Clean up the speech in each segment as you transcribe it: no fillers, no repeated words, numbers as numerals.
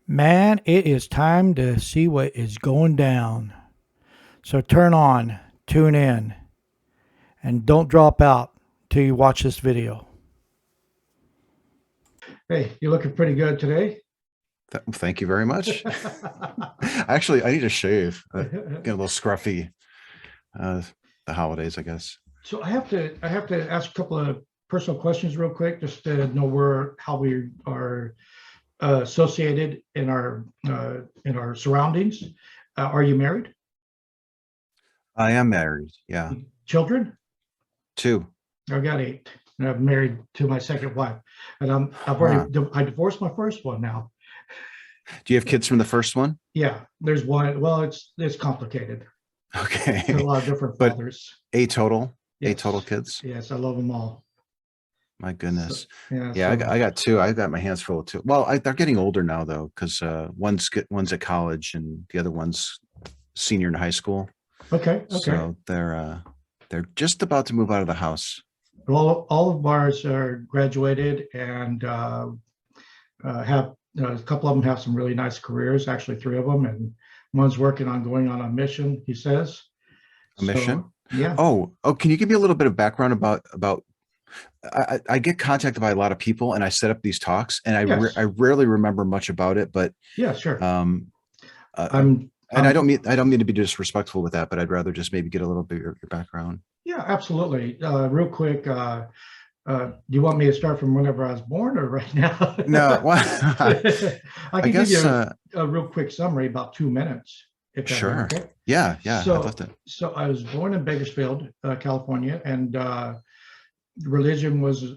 Man, it is time to see what is going down. So turn on, tune in, and don't drop out till you watch this video. Hey, you're looking pretty good today. Thank you very much. Actually, I need a shave. Get a little scruffy. The holidays, I guess. So I have to ask a couple of personal questions real quick, just to know how we are associated in our surroundings. Are you married? I am married. Yeah, Children? two. I've got eight, and I'm married to my second wife, and Huh. I divorced my first one now. Do you have kids from the first one? Yeah, there's one. Well, it's complicated. Got a Okay, lot of different but fathers. eight total. Eight total Yes, kids. yes, I love them all. My So, goodness. yeah, Yeah, I got two. I got my hands full of two. Well, they're getting older now though, because one's at college and the other one's senior in high school. okay. So they're just about to move out of the house. Well, all of ours are graduated and have a couple of them have some really nice careers. Actually, three of them, and one's working on going on a mission. He says. A mission. So yeah, Oh, can you give me a little bit of background about I get contacted by a lot of people and I set up these talks and yes, I rarely remember much about it, but yeah, sure. um I'm and I'm I don't mean to be disrespectful with that, but I'd rather just maybe get a little bit of your background. Yeah, absolutely. Real quick, do you want me to start from whenever I was born or right now? No, well, I I can give guess you a real quick summary, about 2 minutes, if that'd be sure. okay. Yeah, I'd love So, to. so I was born in Bakersfield, California, and religion was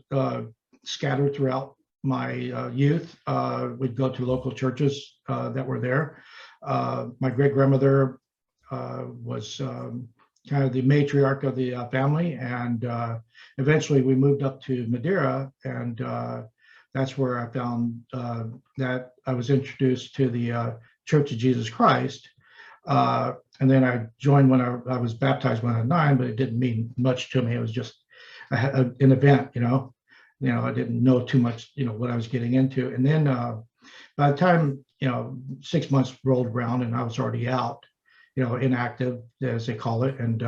scattered throughout my youth. We'd go to local churches that were there. My great grandmother was kind of the matriarch of the family, and eventually we moved up to Madeira, and that's where I found that I was introduced to the Church of Jesus Christ. And then I joined when I was baptized when I was 9, but it didn't mean much to me. It was just an event, I didn't know too much, what I was getting into. And then by the time 6 months rolled around and I was already out, inactive as they call it, and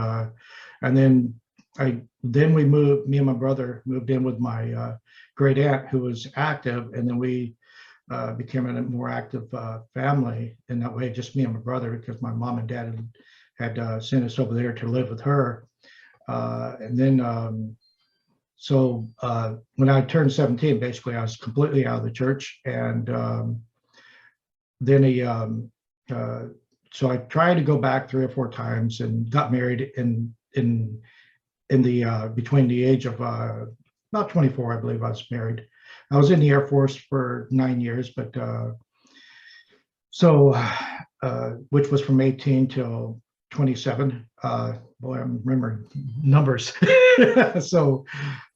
then we moved. Me and my brother moved in with my great aunt who was active, and then we became a more active family in that way. Just me and my brother, because my mom and dad had sent us over there to live with her, and then. When I turned 17, basically I was completely out of the church, and then he so I tried to go back 3 or 4 times and got married in the between the age of about 24, I believe I was married. I was in the Air Force for 9 years, but so which was from 18 till 27. Boy, I remember numbers. So,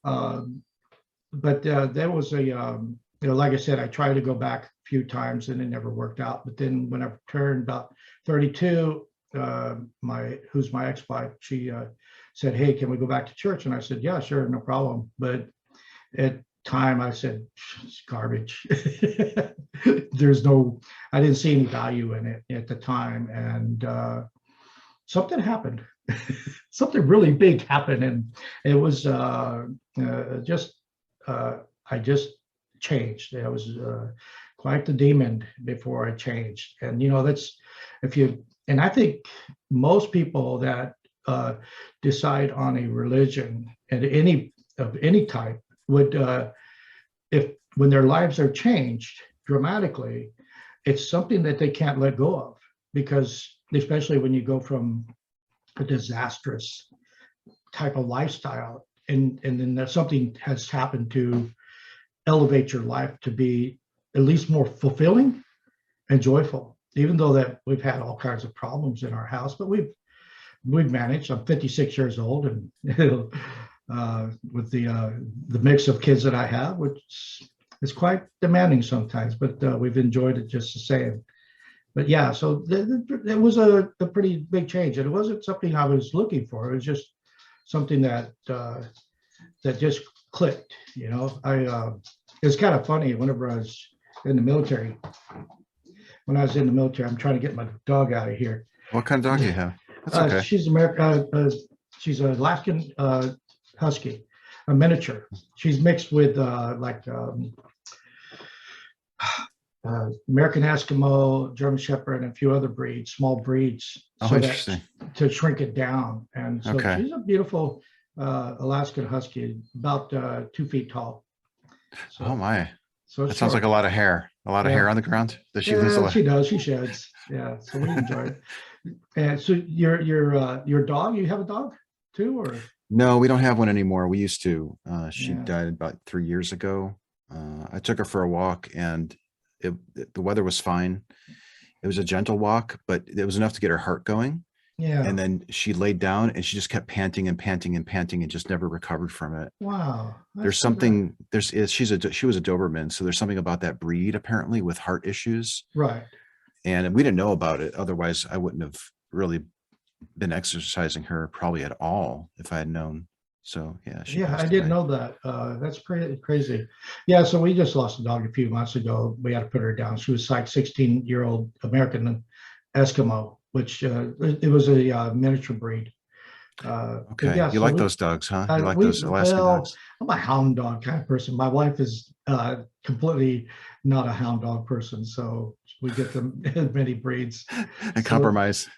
but there was like I said, I tried to go back a few times and it never worked out. But then when I turned about 32, who's my ex-wife, she said, "Hey, can we go back to church?" And I said, "Yeah, sure, no problem." But at time I said, "It's garbage." I didn't see any value in it at the time, and something happened. Something really big happened, and it was just I just changed. I was quite the demon before I changed, and that's if you and I think most people that decide on a religion and any type would if when their lives are changed dramatically, it's something that they can't let go of, because especially when you go from a disastrous type of lifestyle, and then something has happened to elevate your life to be at least more fulfilling and joyful, even though that we've had all kinds of problems in our house, but we've managed. I'm 56 years old, and with the mix of kids that I have, which is quite demanding sometimes, but we've enjoyed it just the same. But yeah, so it was a pretty big change, and it wasn't something I was looking for. It was just something that just clicked. It's kind of funny. Whenever I was in the military, when I was in the military. I'm trying to get my dog out of here. What kind of dog do you have? That's okay. She's American. She's an Alaskan Husky, a miniature. She's mixed with American Eskimo, German Shepherd, and a few other breeds, small breeds, Oh, interesting. to shrink it down. And so Okay. she's a beautiful Alaskan Husky, about 2 feet tall. So, Oh my. so That sounds like a lot of hair. A lot of hair on the ground. Does she lose a lot? She does. She sheds. Yeah. So we enjoy it. And so your dog, you have a dog too, or? No, we don't have one anymore. We used to. She Yeah. died about 3 years ago. I took her for a walk, and the weather was fine. It was a gentle walk, but it was enough to get her heart going. Yeah. And then she laid down, and she just kept panting and panting and panting, and just never recovered from it. Wow. There's something. She was a Doberman, so there's something about that breed apparently with heart issues. Right. And we didn't know about it. Otherwise, I wouldn't have really been exercising her probably at all if I had known. So yeah. I didn't know that. That's pretty crazy. Yeah. So we just lost a dog a few months ago. We had to put her down. She was like 16-year-old American Eskimo, which it was a miniature breed. Okay. Yeah, You so like those dogs, huh? You like those Alaskan dogs? I'm a hound dog kind of person. My wife is completely not a hound dog person. So we get them in many breeds. And compromise.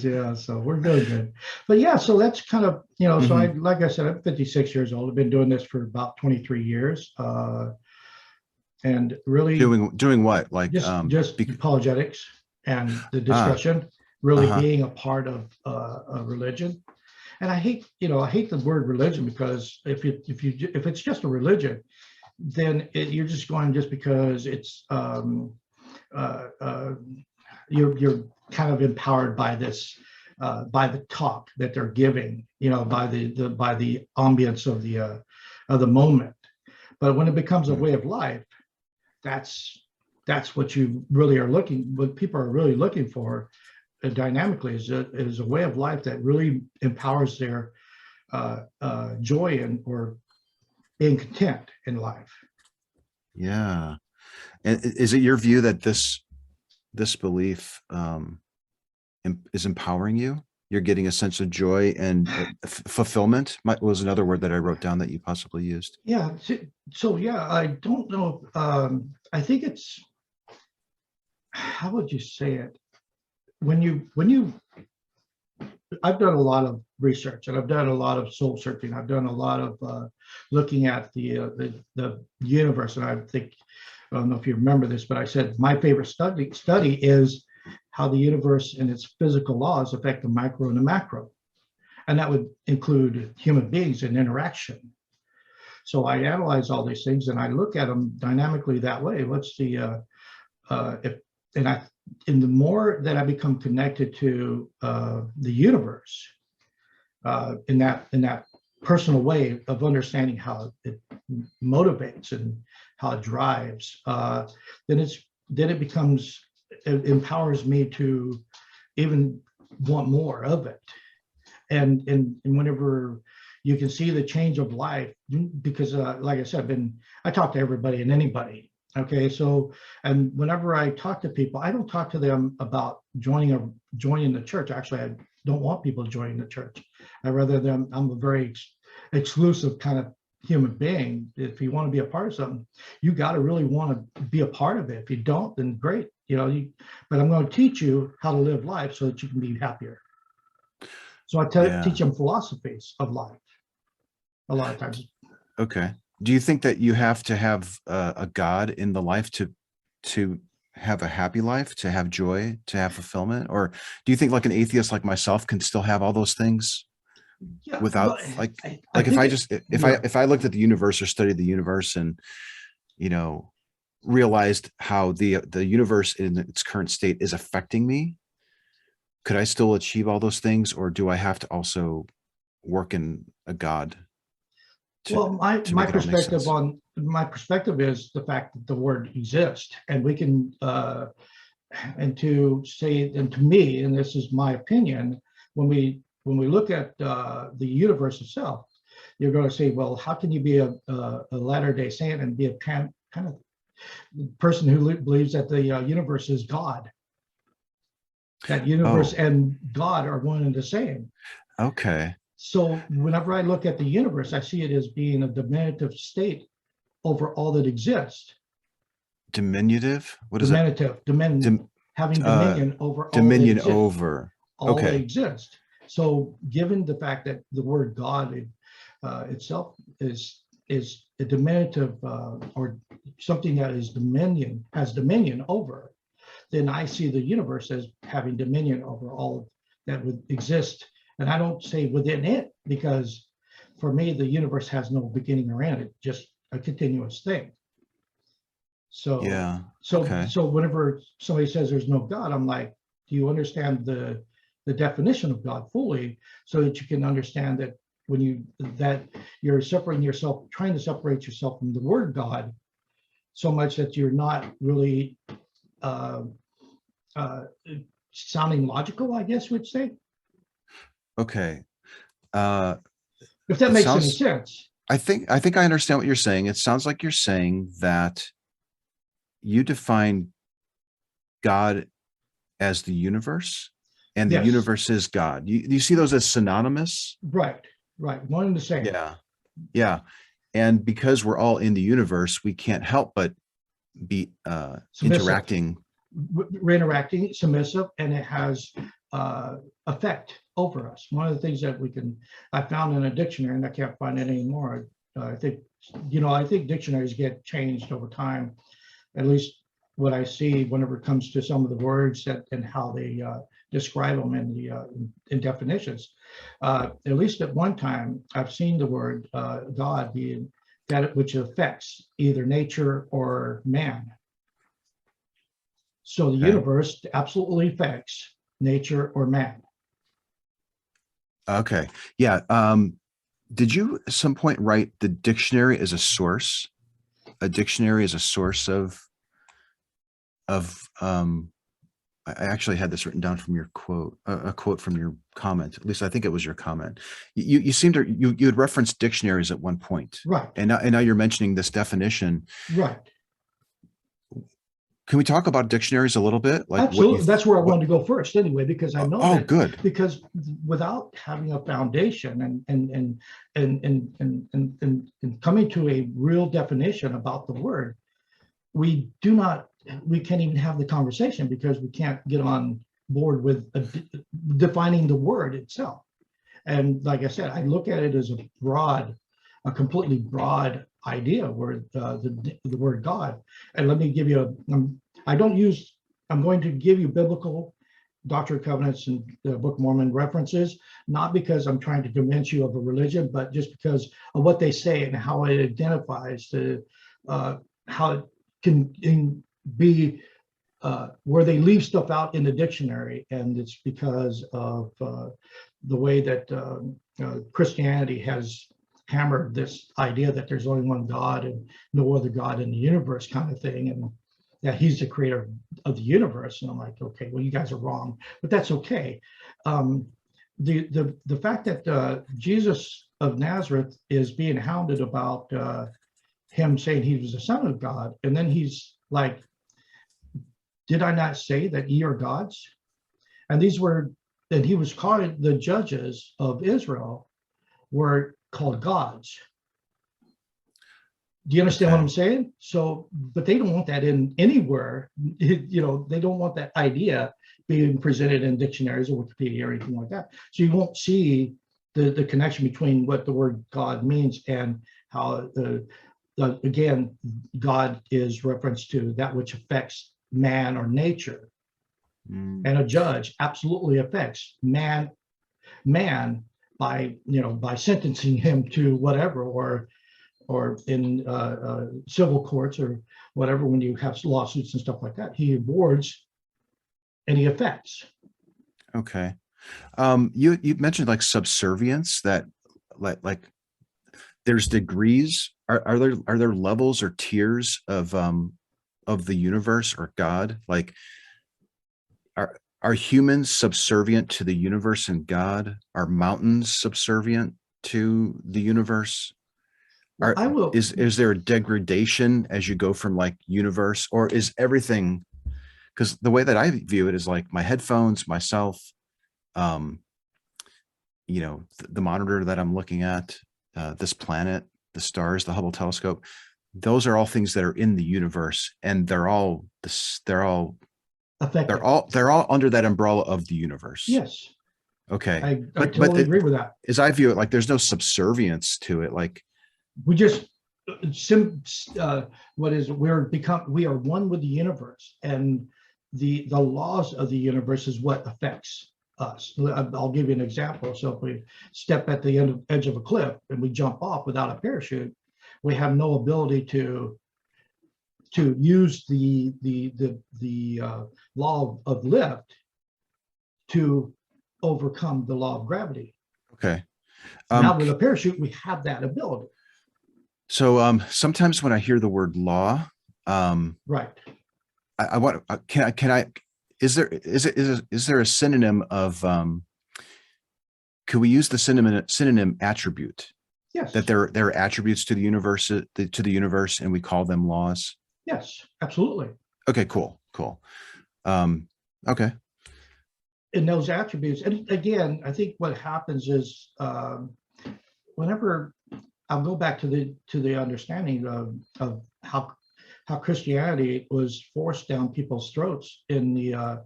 Yeah. So we're doing good. But yeah, so that's kind of, so like I said, I'm 56 years old. I've been doing this for about 23 years. And really doing what? Like just apologetics and the discussion, really being a part of a religion. And I hate the word religion, because if it's just a religion, then you're just going just because it's you're kind of empowered by this by the talk that they're giving, by the ambience of the moment. But when it becomes a way of life, that's what you really are what people are really looking for dynamically is a way of life that really empowers their joy or being content in life. Yeah. And is it your view that this belief is empowering you? You're getting a sense of joy and fulfillment was another word that I wrote down that you possibly used. Yeah. So yeah, I don't know. I think it's, how would you say it? I've done a lot of research, and I've done a lot of soul searching. I've done a lot of looking at the universe. And I don't know if you remember this, but I said my favorite study is how the universe and its physical laws affect the micro and the macro. And that would include human beings and interaction. So I analyze all these things and I look at them dynamically that way. What's the, and the more that I become connected to the universe in that personal way of understanding how it motivates and how it drives, then it empowers me to even want more of it. And whenever you can see the change of life, because like I said, I talk to everybody and anybody. Okay, so, and whenever I talk to people, I don't talk to them about joining the church. Actually, I don't want people joining the church. I'm a very exclusive kind of human being. If you want to be a part of something, you got to really want to be a part of it. If you don't, then great, but I'm going to teach you how to live life so that you can be happier. So I teach them philosophies of life a lot of times. Okay. Do you think that you have to have a God in the life to have a happy life, to have joy, to have fulfillment? Or do you think like an atheist like myself can still have all those things without if I looked at the universe or studied the universe and, realized how the universe in its current state is affecting me, could I still achieve all those things? Or do I have to also work in a God? My perspective is the fact that the word exists, and we can and to me, and this is my opinion, when we look at the universe itself, you're going to say, well, how can you be a Latter-day Saint and be a kind of the person who believes that the universe is God, that universe Oh, and God are one and the same. okay. So whenever I look at the universe, I see it as being a diminutive state over all that exists. Diminutive? What is it? Diminutive, dominion, Dim, having uh, dominion over all that dominion exists, over. all that Okay. exists. So given the fact that the word God itself is a diminutive or something that is dominion, has dominion over, then I see the universe as having dominion over all that would exist. And I don't say within it, because for me, the universe has no beginning or end. It's just a continuous thing. So, Yeah. so, Okay. so whenever somebody says there's no God, I'm like, do you understand the definition of God fully, so that you can understand that when that you're separating yourself, trying to separate yourself from the word God, so much that you're not really uh, uh, sounding logical, I guess we'd say, Okay. Uh, if that it makes any sounds, sense. I think I understand what you're saying. It sounds like you're saying that you define God as the universe and the Yes, universe is God. You see those as synonymous? right, right, one and the same. Yeah. Yeah. And because we're all in the universe, we can't help but be Submissive, interacting. interacting, submissive, and it has effect over us. One of the things that I found in a dictionary, and I can't find it anymore. I think, I think dictionaries get changed over time. At least what I see whenever it comes to some of the words and how they describe them in definitions. At least at one time, I've seen the word God being that which affects either nature or man. So the Okay. universe absolutely affects nature or man. Okay. Yeah. Did you at some point write the dictionary as a source? A dictionary as a source of I actually had this written down from your quote, a quote from your comment. At least I think it was your comment. You seem to you had referenced dictionaries at one point, Right, and now you're mentioning this definition. right. Can we talk about dictionaries a little bit? Like Absolutely. That's where I what? wanted to go first anyway, because I know Oh, that, good. because without having a foundation and coming to a real definition about the word, we can't even have the conversation, because we can't get on board with defining the word itself. And like I said, I look at it as a completely broad idea, where the word God. And let me give you I don't use, I'm going to give you biblical Doctrine and Covenants and the Book of Mormon references, not because I'm trying to convince you of a religion, but just because of what they say and how it identifies how it can be where they leave stuff out in the dictionary. And it's because of the way that Christianity has hammered this idea that there's only one God and no other God in the universe, kind of thing, and that he's the creator of the universe. And I'm like, okay, well, you guys are wrong, but that's okay. The fact that Jesus of Nazareth is being hounded about him saying he was the son of God, and then he's like, did I not say that ye are gods? And he was calling the judges of Israel were called gods. Do you understand what Okay. I'm saying? So, but they don't want that in anywhere. They don't want that idea being presented in dictionaries or Wikipedia or anything like that. So you won't see the connection between what the word God means and how again, God is reference to that which affects man or nature. Mm, And a judge absolutely affects man by sentencing him to whatever, or in civil courts or whatever, when you have lawsuits and stuff like that, he awards and he affects. okay. You mentioned like subservience, that like there's degrees. Are there levels or tiers of the universe or God? Like are humans subservient to the universe and God? Are mountains subservient to the universe? Well, I will. Is there a degradation as you go from like universe, or is everything? Because the way that I view it is like my headphones, myself, the monitor that I'm looking at, this planet, the stars, the Hubble telescope. Those are all things that are in the universe, and they're all Affected. they're all under that umbrella of the universe. Yes. Okay. I totally agree with that. As I view it, like there's no subservience to it. Like We just we are one with the universe, and the laws of the universe is what affects us. I'll give you an example. So if we step at the edge of a cliff and we jump off without a parachute, we have no ability to use the law of lift to overcome the law of gravity. okay. Now with a parachute, we have that ability. So sometimes when I hear the word law, Right. I want is there a synonym of can we use the synonym attribute? Yes. That there are attributes to the universe and we call them laws? Yes, absolutely. Okay, cool. Okay. In those attributes, and again, I think what happens is whenever I'll go back to the understanding of how Christianity was forced down people's throats in the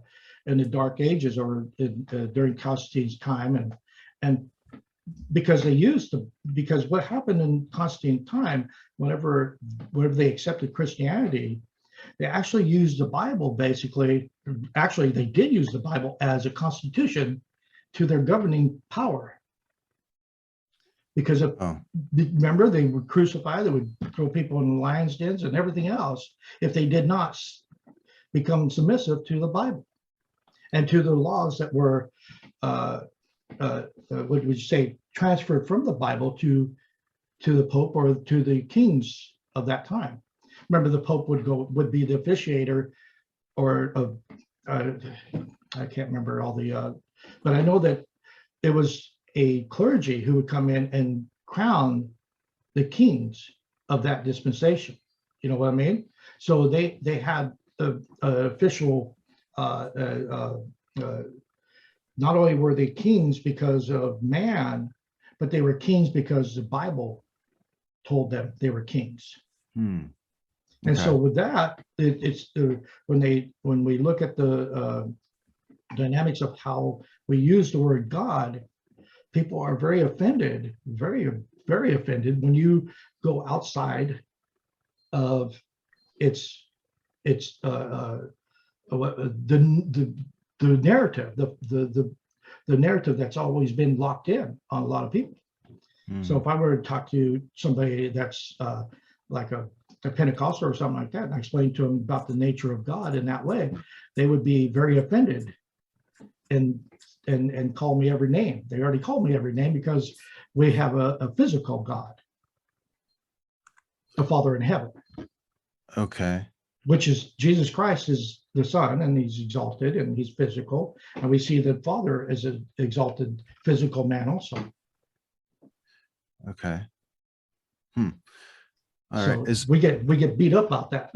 Dark Ages, or during Constantine's time, and because what happened in Constantine's time, whenever they accepted Christianity, they actually used the Bible basically. Actually, they did use the Bible as a constitution to their governing power. Because remember, they would crucify, they would throw people in lions' dens and everything else if they did not become submissive to the Bible and to the laws that were, what would you say, transferred from the Bible to the Pope or to the kings of that time. Remember, the Pope would be the officiator, or I can't remember all the, but I know that it was a clergy who would come in and crown the kings of that dispensation. You know what I mean? So they had the official, not only were they kings because of man, but they were kings because the Bible told them they were kings. And so with that, it's when we look at the dynamics of how we use the word God, people are very offended, very, very offended when you go outside of the narrative, the narrative that's always been locked in on a lot of people. So if I were to talk to somebody that's like a Pentecostal or something like that, and I explain to them about the nature of God in that way, they would be very offended and call me every name. They already called me every name because we have a physical God, a Father in heaven. Okay. Which is Jesus Christ is the Son, and he's exalted and he's physical. And we see the Father as an exalted physical man also. Okay. All so right. We get beat up about that.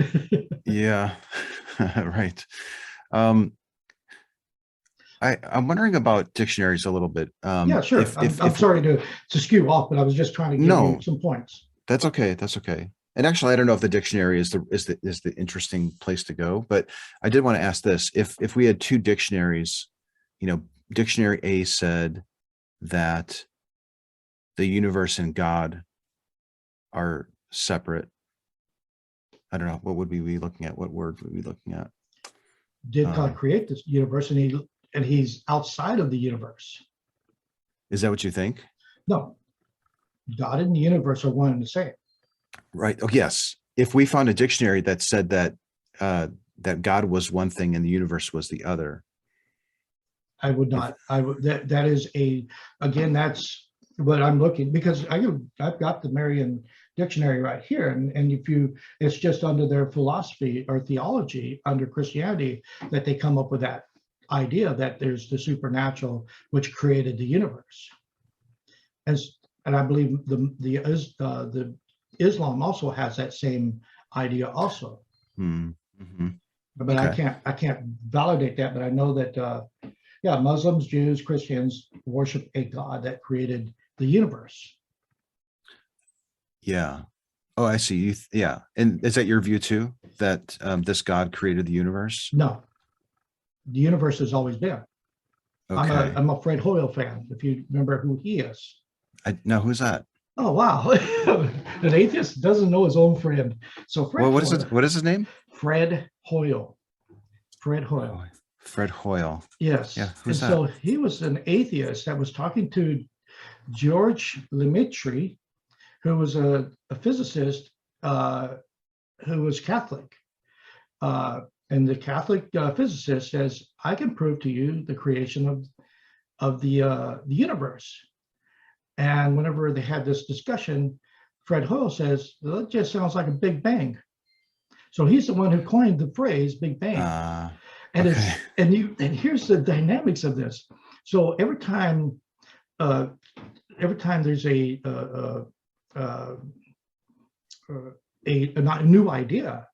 Yeah. Right. I'm wondering about dictionaries a little bit. Yeah, sure. I'm sorry to skew off, but I was just trying to give you some points. That's okay. That's okay. And actually, I don't know if the dictionary is the interesting place to go, but I did want to ask this: if we had two dictionaries, dictionary A said that the universe and God are separate. I don't know, what would we be looking at? What word would we be looking at? Did God create this universe, and he's outside of the universe? Is that what you think? No. God and the universe are one and the same. Right. Oh, yes. If we found a dictionary that said that that God was one thing and the universe was the other, I would not. I would. That is again. That's what I'm looking, because I've got the Merriam dictionary right here, and it's just under their philosophy or theology under Christianity that they come up with that idea that there's the supernatural which created the universe. And I believe the Islam also has that same idea also. Mm-hmm. But Okay. I can't validate that, but I know that yeah, Muslims, Jews, Christians worship a God that created the universe. Yeah. Oh, I see. Yeah. And is that your view too? That this God created the universe? No, the universe has always been. Okay. I'm a Fred Hoyle fan, if you remember who he is. No, who's that? Oh wow. An atheist doesn't know his own friend. So Well, Fred Hoyle, what is his name? Fred Hoyle. Fred Hoyle. Fred Hoyle. Yes. Yeah. And Who's that? so he was an atheist that was talking to George Lemaitre, who was a physicist who was Catholic. And the Catholic physicist says, I can prove to you the creation of the universe. And whenever they had this discussion, Fred Hoyle says, well, it just sounds like a Big Bang. So he's the one who coined the phrase Big Bang. And Okay. and here's the dynamics of this. So every time there's a new idea,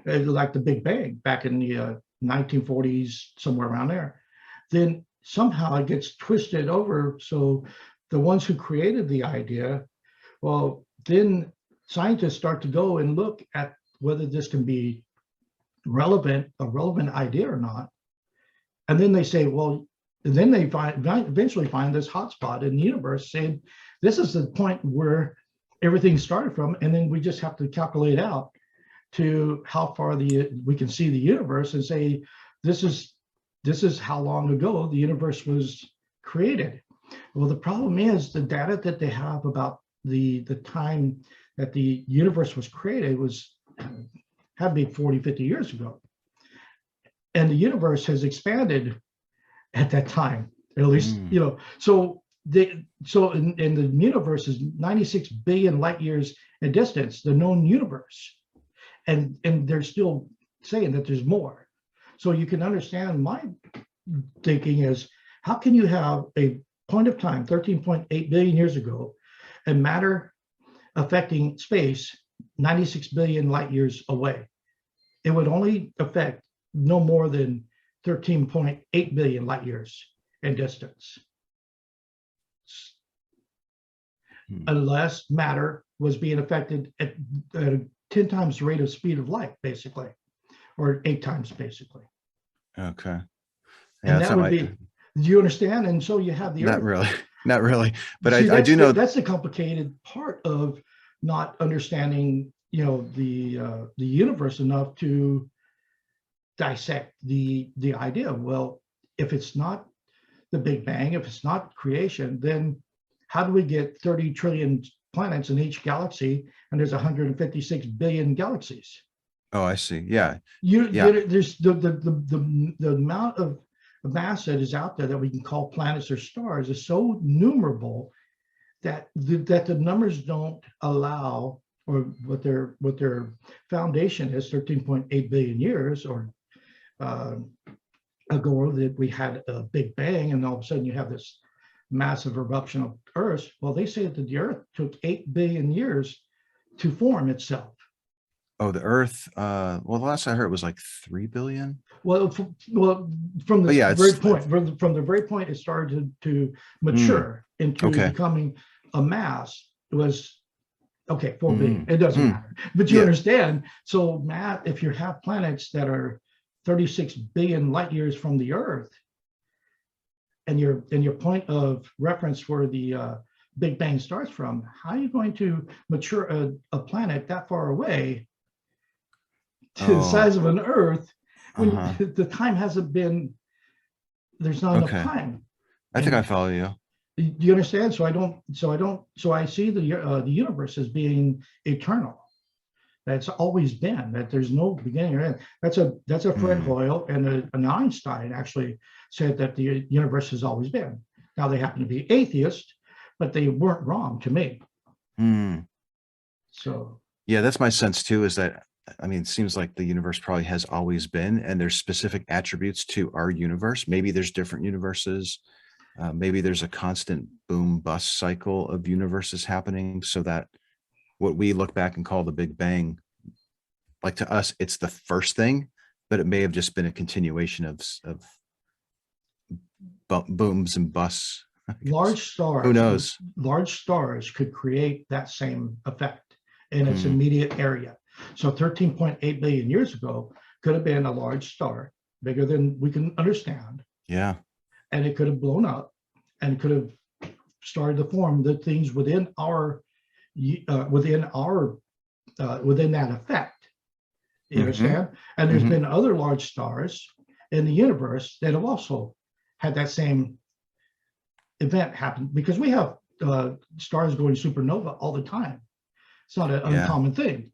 like the Big Bang back in the 1940s, somewhere around there, then somehow it gets twisted over. So the ones who created the idea, well, then scientists start to go and look at whether this can be a relevant idea or not. And then they say, well, and then they eventually find this hotspot in the universe saying, this is the point where everything started from. And then we just have to calculate out to how far we can see the universe and say, this is how long ago the universe was created. Well, the problem is the data that they have about the time that the universe was created had to be 40, 50 years ago. And the universe has expanded at that time, at least, so in the universe is 96 billion light years in distance, the known universe. And they're still saying that there's more. So you can understand my thinking is, how can you have a point of time, 13.8 billion years ago, and matter affecting space 96 billion light years away? It would only affect no more than 13.8 billion light years in distance. Unless matter was being affected at 10 times the rate of speed of light, basically, or 8 times, basically. Okay. Yeah, and that would be, do you understand? And so you have the Not Earth. really, not really. But see, I do know that's the complicated part of not understanding, the universe enough to dissect the idea. Well, if it's not the Big Bang, if it's not creation, then how do we get 30 trillion planets in each galaxy, and there's 156 billion galaxies? Oh, I see. Yeah. There's the amount of mass that is out there that we can call planets or stars is so numerable that the numbers don't allow, or what their foundation is, 13.8 billion years or ago, that we had a Big Bang, and all of a sudden you have this massive eruption of Earth. Well, they say that the Earth took 8 billion years to form itself. Oh, the Earth. Well, the last I heard was like 3 billion. Well, from the very point it started to mature into becoming a mass, it was 4 billion. It doesn't matter, but you understand. So, Matt, if you have planets that are 36 billion light years from the Earth, and your point of reference where the Big Bang starts from, how are you going to mature a planet that far away to the size of an Earth when the time hasn't been? There's not enough time. I think I follow you. Do you understand? So I see the universe as being eternal. That's always been, that there's no beginning or end. That's a Fred Hoyle, and an Einstein actually said that the universe has always been. Now, they happen to be atheists, but they weren't wrong to me. So yeah, that's my sense too, is that, I mean, it seems like the universe probably has always been, and there's specific attributes to our universe. Maybe there's different universes. Maybe there's a constant boom bust cycle of universes happening, so that what we look back and call the Big Bang, like to us, it's the first thing, but it may have just been a continuation of booms and busts. Large Who stars, knows? large stars could create that same effect in its Mm, immediate area. So 13.8 billion years ago could have been a large star, bigger than we can understand, yeah. and it could have blown up and could have started to form the things within our within that effect. You Mhm. understand? And there's Mhm. been other large stars in the universe that have also had that same event happen, because we have stars going supernova all the time. It's not an Yeah. uncommon thing.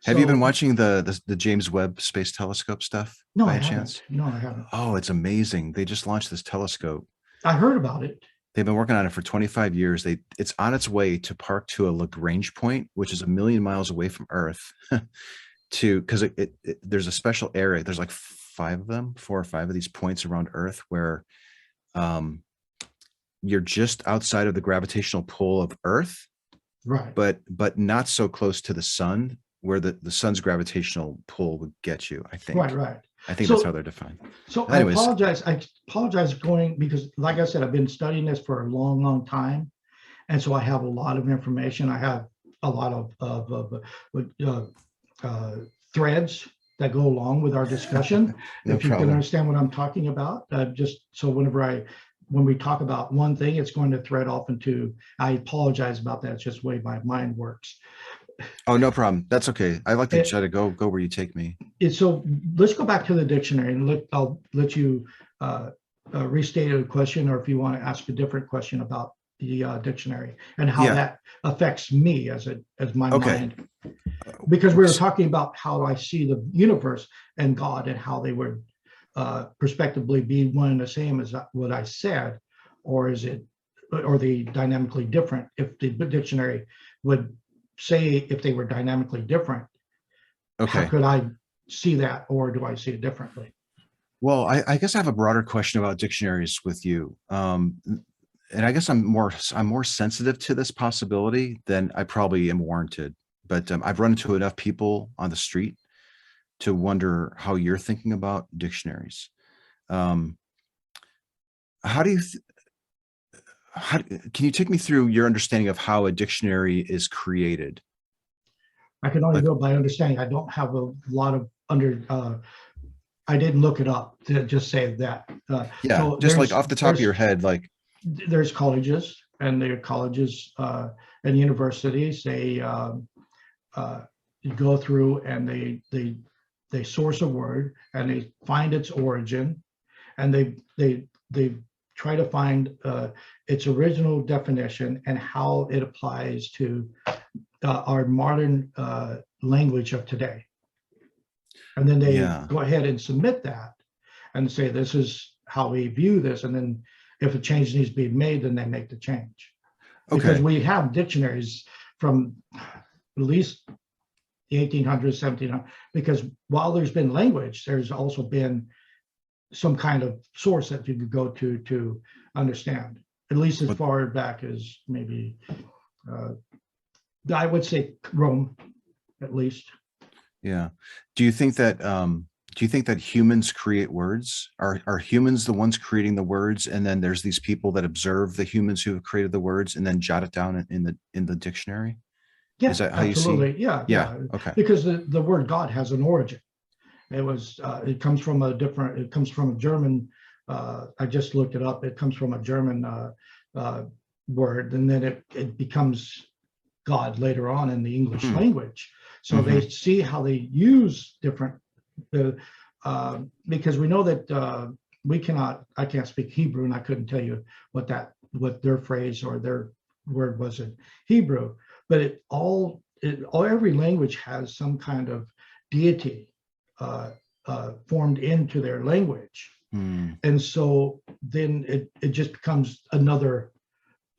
Have you been So watching the James Webb Space Telescope stuff no, by I any haven't. chance? No, I haven't. Oh, it's amazing. They just launched this telescope. I heard about it. They've been working on it for 25 years. It's on its way to park to a Lagrange point, which is 1,000,000 miles away from Earth, because there's a special area. There's like 4 or 5 of these points around Earth where um, you're just outside of the gravitational pull of Earth, Right. but not so close to the sun where the sun's gravitational pull would get you. I think. Right. I think So that's how they're defined. So Anyways, I apologize going, because like I said, I've been studying this for a long time. And so I have a lot of information. I have a lot threads that go along with our discussion. no If you can problem. understand what I'm talking about, just so when we talk about one thing, it's going to thread off into, I apologize about that. It's just the way my mind works. Oh, no problem. That's okay. I like to It, try to go where you take me. so let's go back to the dictionary, and I'll let you restate a question, or if you want to ask a different question about the dictionary and how Yeah. that affects me as my Okay. mind. Because we were talking about how I see the universe and God, and how they would prospectively be one and the same as what I said, or is it, or the dynamically different? If the dictionary would say if they were dynamically different, how Okay. could I see that, or do I see it differently? Well, I guess I have a broader question about dictionaries with you. And I guess I'm more sensitive to this possibility than I probably am warranted. But I've run into enough people on the street to wonder how you're thinking about dictionaries. Um, how do you can you take me through your understanding of how a dictionary is created? I can only Like, go by understanding. I don't have a lot of I didn't look it up to just say that. yeah, So just like off the top of your head, like, there's colleges, and there are colleges and universities. They go through and they source a word, and they find its origin, and they try to find its original definition and how it applies to our modern language of today. And then they yeah, go ahead and submit that and say, this is how we view this. And then if a change needs to be made, then they make the change. Because okay, we have dictionaries from at least the 1800s, 1700s, because while there's been language, there's also been some kind of source that you could go to understand, at least as but far back as maybe, I would say Rome, at least. yeah. Do you think that humans create words? Are humans the ones creating the words, and then there's these people that observe the humans who have created the words and then jot it down in the dictionary? Yeah, Is that how you see? absolutely. Yeah, Yeah. yeah. Okay. Because the word God has an origin. It comes from a German, I just looked it up. It comes from a German word, and then it becomes God later on in the English Hmm. language. So Mm-hmm. they see how they use different, because we know that I can't speak Hebrew, and I couldn't tell you what their phrase or their word was in Hebrew, but every language has some kind of deity formed into their language. Hmm. And so then it just becomes another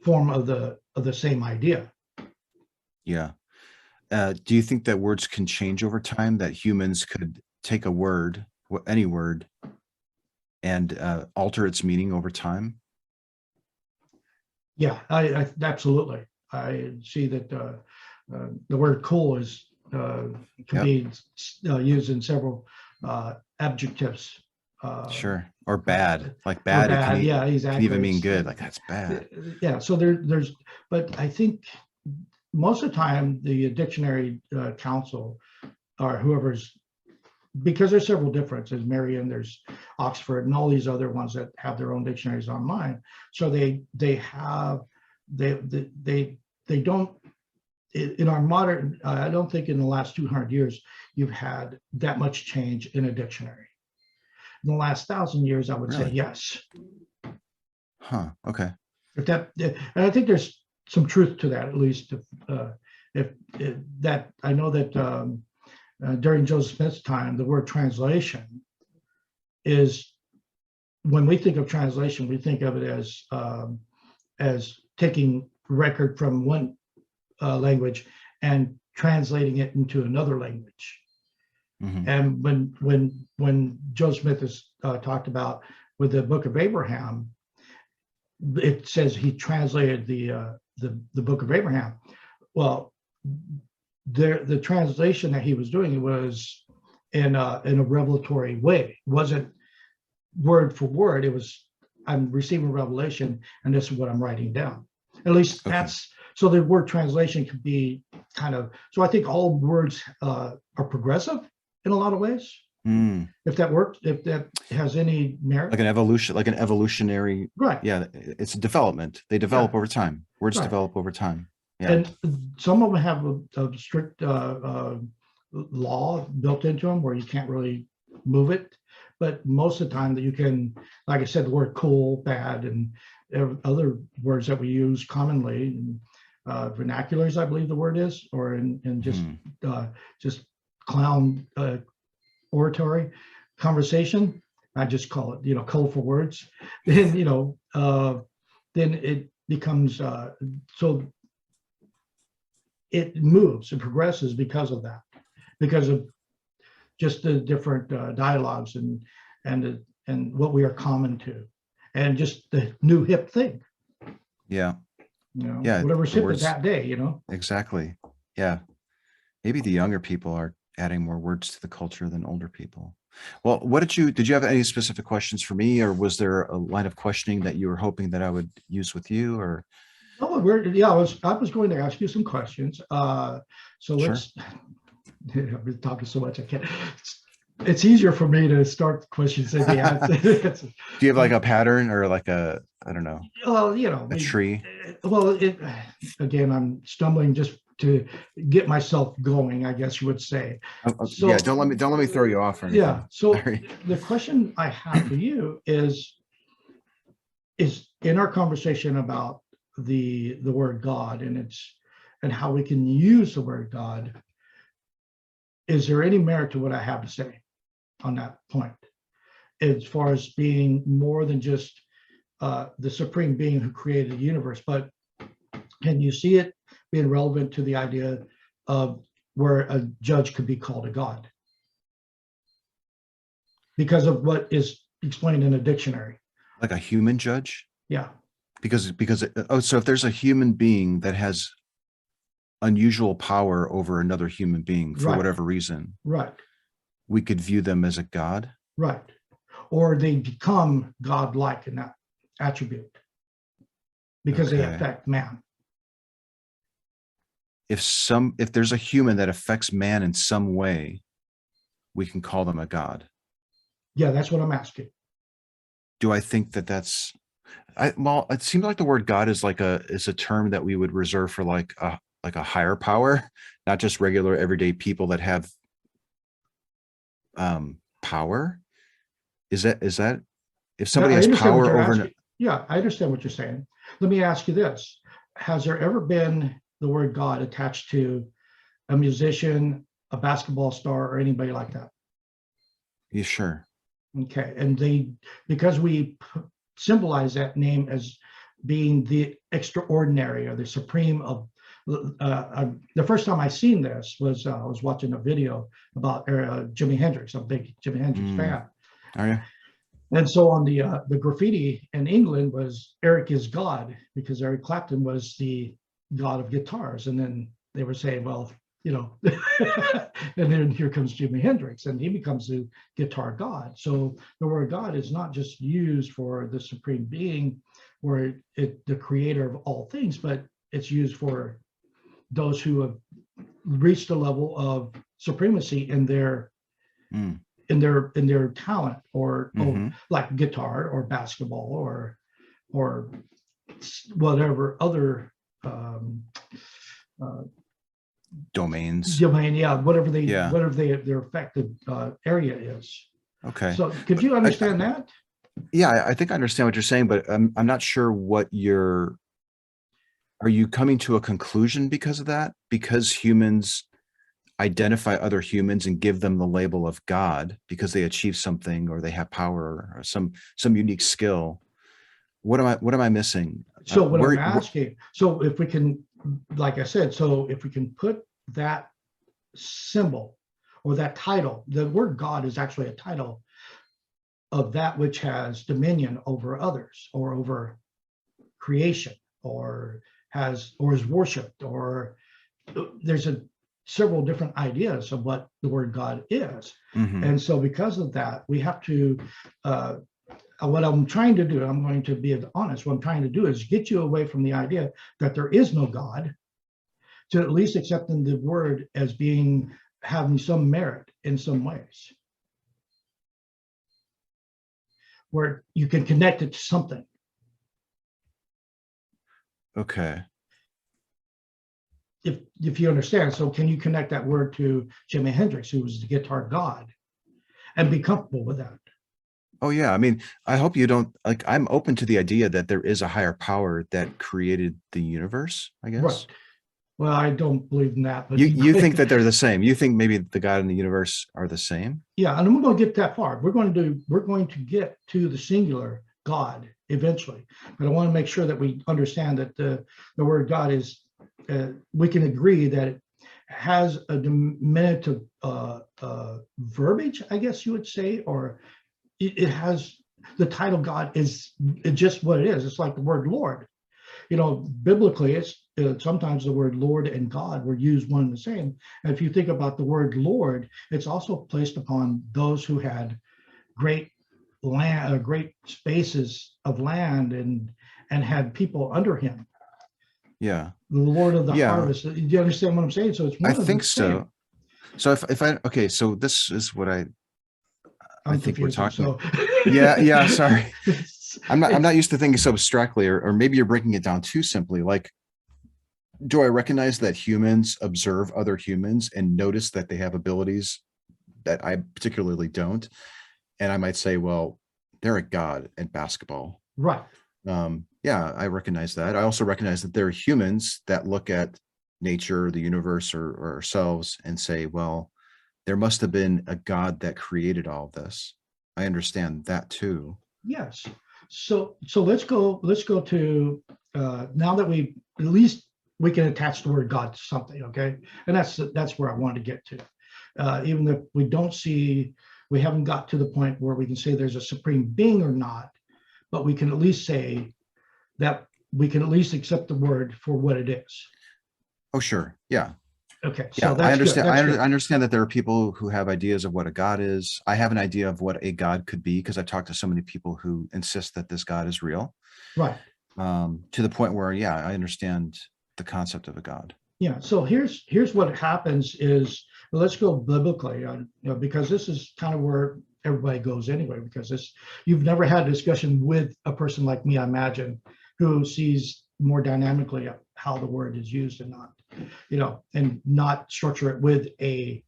form of the same idea. Yeah. Do you think that words can change over time? That humans could take a word, any word, and alter its meaning over time? Yeah, I absolutely. I see that the word cool is can be used in several adjectives. Sure. Or bad, like Or bad. It bad, yeah, can exactly. even mean good. Like that's bad. Yeah, so there's, but I think most of the time the dictionary council or whoever's, because there's several differences, Merriam, there's Oxford, and all these other ones that have their own dictionaries online. So they don't, in our modern, I don't think in the last 200 years you've had that much change in a dictionary. In the last 1,000 years, I would say Really? yes. Huh. Okay. If that, and I think there's some truth to that, at least if that, I know that during Joseph Smith's time, the word translation is, when we think of translation, we think of it as taking record from one language and translating it into another language. Mhm. And when Joseph Smith is talked about with the Book of Abraham, it says he translated the Book of Abraham. Well, the translation that he was doing was in a revelatory way. It wasn't word for word. It was, I'm receiving revelation, and this is what I'm writing down. At least Okay. that's, so the word translation could be kind of, so I think all words are progressive in a lot of ways. Mm. If that works, if that has any merit. Like an evolutionary, Right. yeah, it's a development. They develop Yeah. over time. Words Right. develop over time. Yeah. And some of them have a strict law built into them where you can't really move it. But most of the time that you can, like I said, the word cool, bad, and other words that we use commonly, vernaculars, I believe the word is, or in just clown oratory conversation. I just call it, colorful words. Then, then it becomes, so it moves and progresses because of that, because of just the different dialogues and what we are common to, and just the new hip thing. Yeah. Yeah. Whatever's hip at that day. Exactly. Yeah. Maybe the younger people are adding more words to the culture than older people. Well, did you have any specific questions for me, or was there a line of questioning that you were hoping that I would use with you, or? No, I was going to ask you some questions. So let's, I've been talking so much, I can't. It's easier for me to start the questions than the answer. Do you have like a pattern or like I don't know, a tree? Well, again, I'm stumbling just to get myself going, I guess you would say. So, yeah, don't let me throw you off or anything. Yeah. So the question I have for you is in our conversation about the word God and how we can use the word God, is there any merit to what I have to say on that point, as far as being more than just the supreme being who created the universe, but can you see it being relevant to the idea of where a judge could be called a god because of what is explained in a dictionary? Like a human judge? Yeah. Because so if there's a human being that has unusual power over another human being for whatever reason, right, we could view them as a god, right, or they become godlike in that attribute because they affect man. If there's a human that affects man in some way, we can call them a god. Yeah, that's what I'm asking. Do I think that's well, it seems like the word God is a term that we would reserve for like a higher power, not just regular everyday people that have power. Is that if somebody has power over? Yeah, I understand what you're saying. Let me ask you this: has there ever been the word God attached to a musician, a basketball star, or anybody like that? Yeah, sure. Okay, and because we symbolize that name as being the extraordinary or the supreme of. The first time I seen this was I was watching a video about Jimi Hendrix. I'm a big Jimi Hendrix fan. Are you? And so on the graffiti in England was Eric is God, because Eric Clapton was the god of guitars, and then they were saying, well, and then here comes Jimi Hendrix, and he becomes the guitar god. So the word God is not just used for the supreme being, or the creator of all things, but it's used for those who have reached a level of supremacy in their talent, or like guitar or basketball or whatever other domains. Domain, yeah, whatever their affected area is. Okay. So could you understand that? Yeah, I think I understand what you're saying, but I'm not sure what are you coming to a conclusion because of that? Because humans identify other humans and give them the label of God because they achieve something, or they have power, or some unique skill. What am I missing? So what I'm asking, so if we can, like I said, so if we can put that symbol or that title, the word God is actually a title of that which has dominion over others, or over creation, or is worshipped, or there's several different ideas of what the word God is. And so because of that, we have to, what I'm trying to do, I'm going to be honest, what I'm trying to do is get you away from the idea that there is no God, to at least accepting the word as having some merit in some ways, where you can connect it to something. Okay. If you understand, so can you connect that word to Jimi Hendrix, who was the guitar god, and be comfortable with that? Oh yeah, I mean, I hope you don't, like, I'm open to the idea that there is a higher power that created the universe, I guess. Right. Well, I don't believe in that, but you think that they're the same. You think maybe the God and the universe are the same? Yeah, and I'm going to get that far. We're going to get to the singular God eventually, but I want to make sure that we understand that the word God is, we can agree that it has a diminutive verbiage, I guess you would say, or it has the title God is just what it is. It's like the word Lord. Biblically, it's sometimes the word Lord and God were used one and the same. And if you think about the word Lord, it's also placed upon those who had great land, great spaces of land, and had people under him. Yeah. The Lord of the harvest. Do you understand what I'm saying? So it's one I think so. So if I, okay, so this is what I think we're talking. So. Yeah. Sorry. I'm not used to thinking so abstractly, or maybe you're breaking it down too simply. Like, do I recognize that humans observe other humans and notice that they have abilities that I particularly don't? And I might say, well, they're a god at basketball. Right. Yeah, I recognize that. I also recognize that there are humans that look at nature, the universe, or ourselves and say, well, there must have been a God that created all this. I understand that too. Yes. So let's go to now that we at least we can attach the word God to something, okay? And that's where I want to get to. Even if we haven't got to the point where we can say there's a supreme being or not, but we can at least say that we can at least accept the word for what it is. Oh, sure. Yeah. Okay. So yeah, I understand. I understand that there are people who have ideas of what a God is. I have an idea of what a God could be because I've talked to so many people who insist that this God is real. Right. To the point where, yeah, I understand the concept of a God. Yeah. So here's what happens is, well, let's go biblically, because this is kind of where everybody goes anyway, because you've never had a discussion with a person like me, I imagine, who sees more dynamically how the word is used and not, and not structure it with a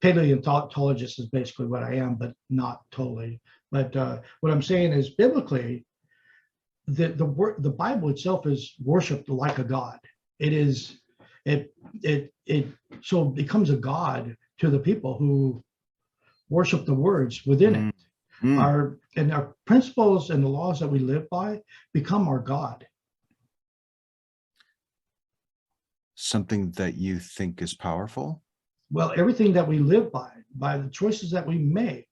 paleontologist is basically what I am, but not totally. But what I'm saying is biblically, the Bible itself is worshipped like a god. It so it becomes a god to the people who worship the words within it. Our principles and the laws that we live by become our God. Something that you think is powerful? Well, everything that we live by the choices that we make,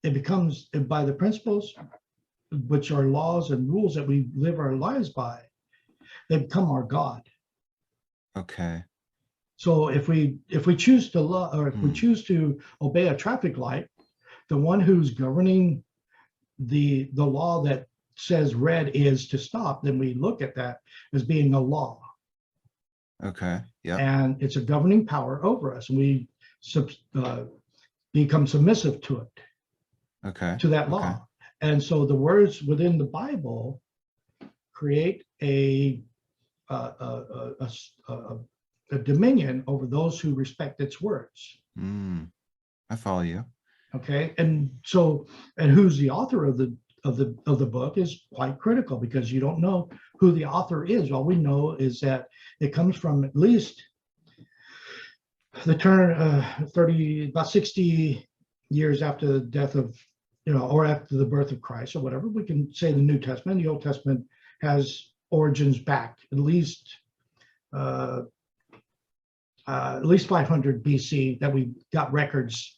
it becomes, by the principles, which are laws and rules that we live our lives by, they become our God. Okay. So if we choose to love, or if we choose to obey a traffic light, the one who's governing the law that says red is to stop, then we look at that as being a law. Okay. Yeah. And it's a governing power over us, and we become submissive to it, Okay. to that law. Okay. And so the words within the Bible create a dominion over those who respect its words. I follow you. Okay, and so, and who's the author of the book is quite critical, because you don't know who the author is. All we know is that it comes from at least the turn about 60 years after the death of, or after the birth of Christ, or whatever. We can say the New Testament. The Old Testament has origins back at least 500 BC, that we got records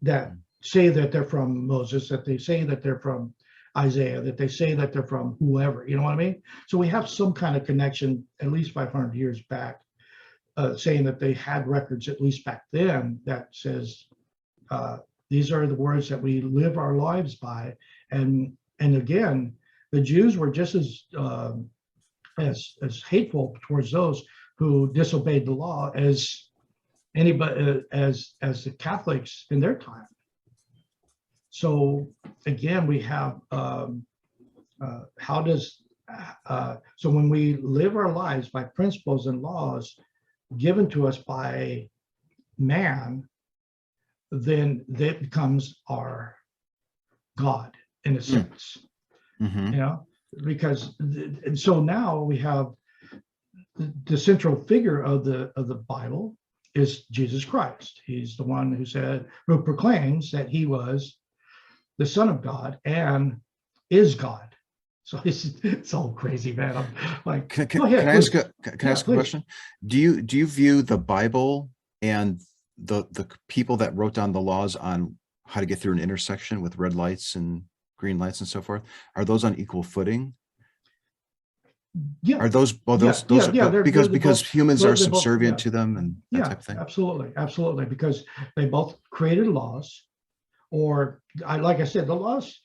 that say that they're from Moses, that they say that they're from Isaiah, that they say that they're from whoever, you know what I mean? So we have some kind of connection at least 500 years back, saying that they had records at least back then that says these are the words that we live our lives by. And again, the Jews were just as hateful towards those who disobeyed the law as anybody, as the Catholics in their time. So again, we have so when we live our lives by principles and laws given to us by man, then that becomes our God in a sense. Because and so now we have the central figure of the Bible is Jesus Christ. He's the one who proclaims that he was the Son of God and is God. So it's all crazy, man. I'm like, can go ahead, I ask a please. question? Do you view the Bible and the people that wrote down the laws on how to get through an intersection with red lights and green lights and so forth, are those on equal footing? Yeah. Are those because both, humans are subservient to them and that type of thing? Absolutely, because they both created laws, or like I said, the laws,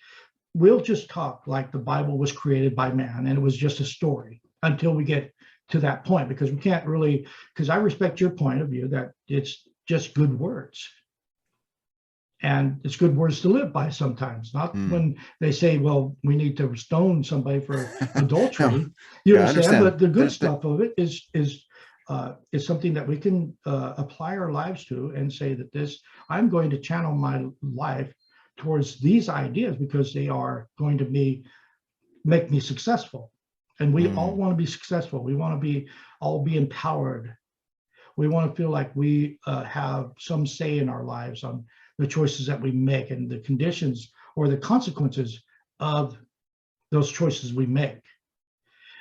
we'll just talk like the Bible was created by man and it was just a story until we get to that point, because we can't really, because I respect your point of view that it's just good words. And it's good words to live by sometimes, not when they say, well, we need to stone somebody for adultery. You understand? But the good stuff of it is something that we can apply our lives to and say that I'm going to channel my life towards these ideas because they are going to make me successful. And we all want to be successful. We want to all be empowered. We want to feel like we have some say in our lives on the choices that we make and the conditions or the consequences of those choices we make.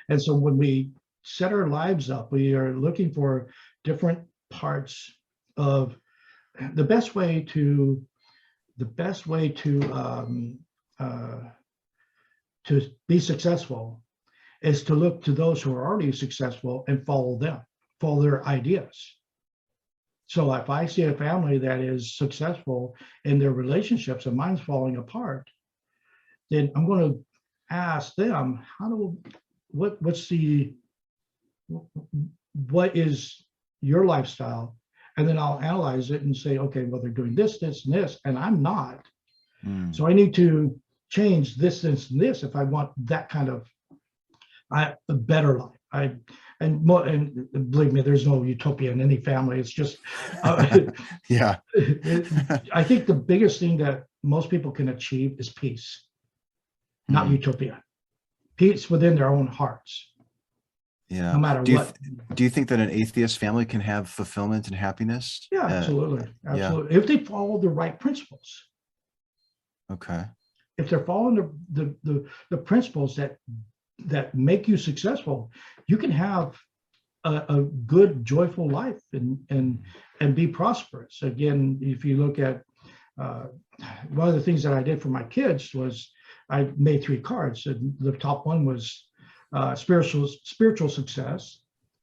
And so when we set our lives up, we are looking for different parts of the best way to be successful is to look to those who are already successful and follow their ideas. So if I see a family that is successful in their relationships and mine's falling apart, then I'm going to ask them, what is your lifestyle? And then I'll analyze it and say, okay, well, they're doing this, this, and this, and I'm not. So I need to change this, this, and this if I want that kind of a better life. And believe me, there's no utopia in any family. It's just, yeah. I think the biggest thing that most people can achieve is peace, not utopia. Peace within their own hearts. Yeah. No matter what. Do you think that an atheist family can have fulfillment and happiness? Yeah, absolutely. Absolutely. Yeah. If they follow the right principles. Okay. If they're following the principles that make you successful, you can have a good, joyful life and be prosperous. Again, if you look at one of the things that I did for my kids was I made 3 cards, and the top one was spiritual success,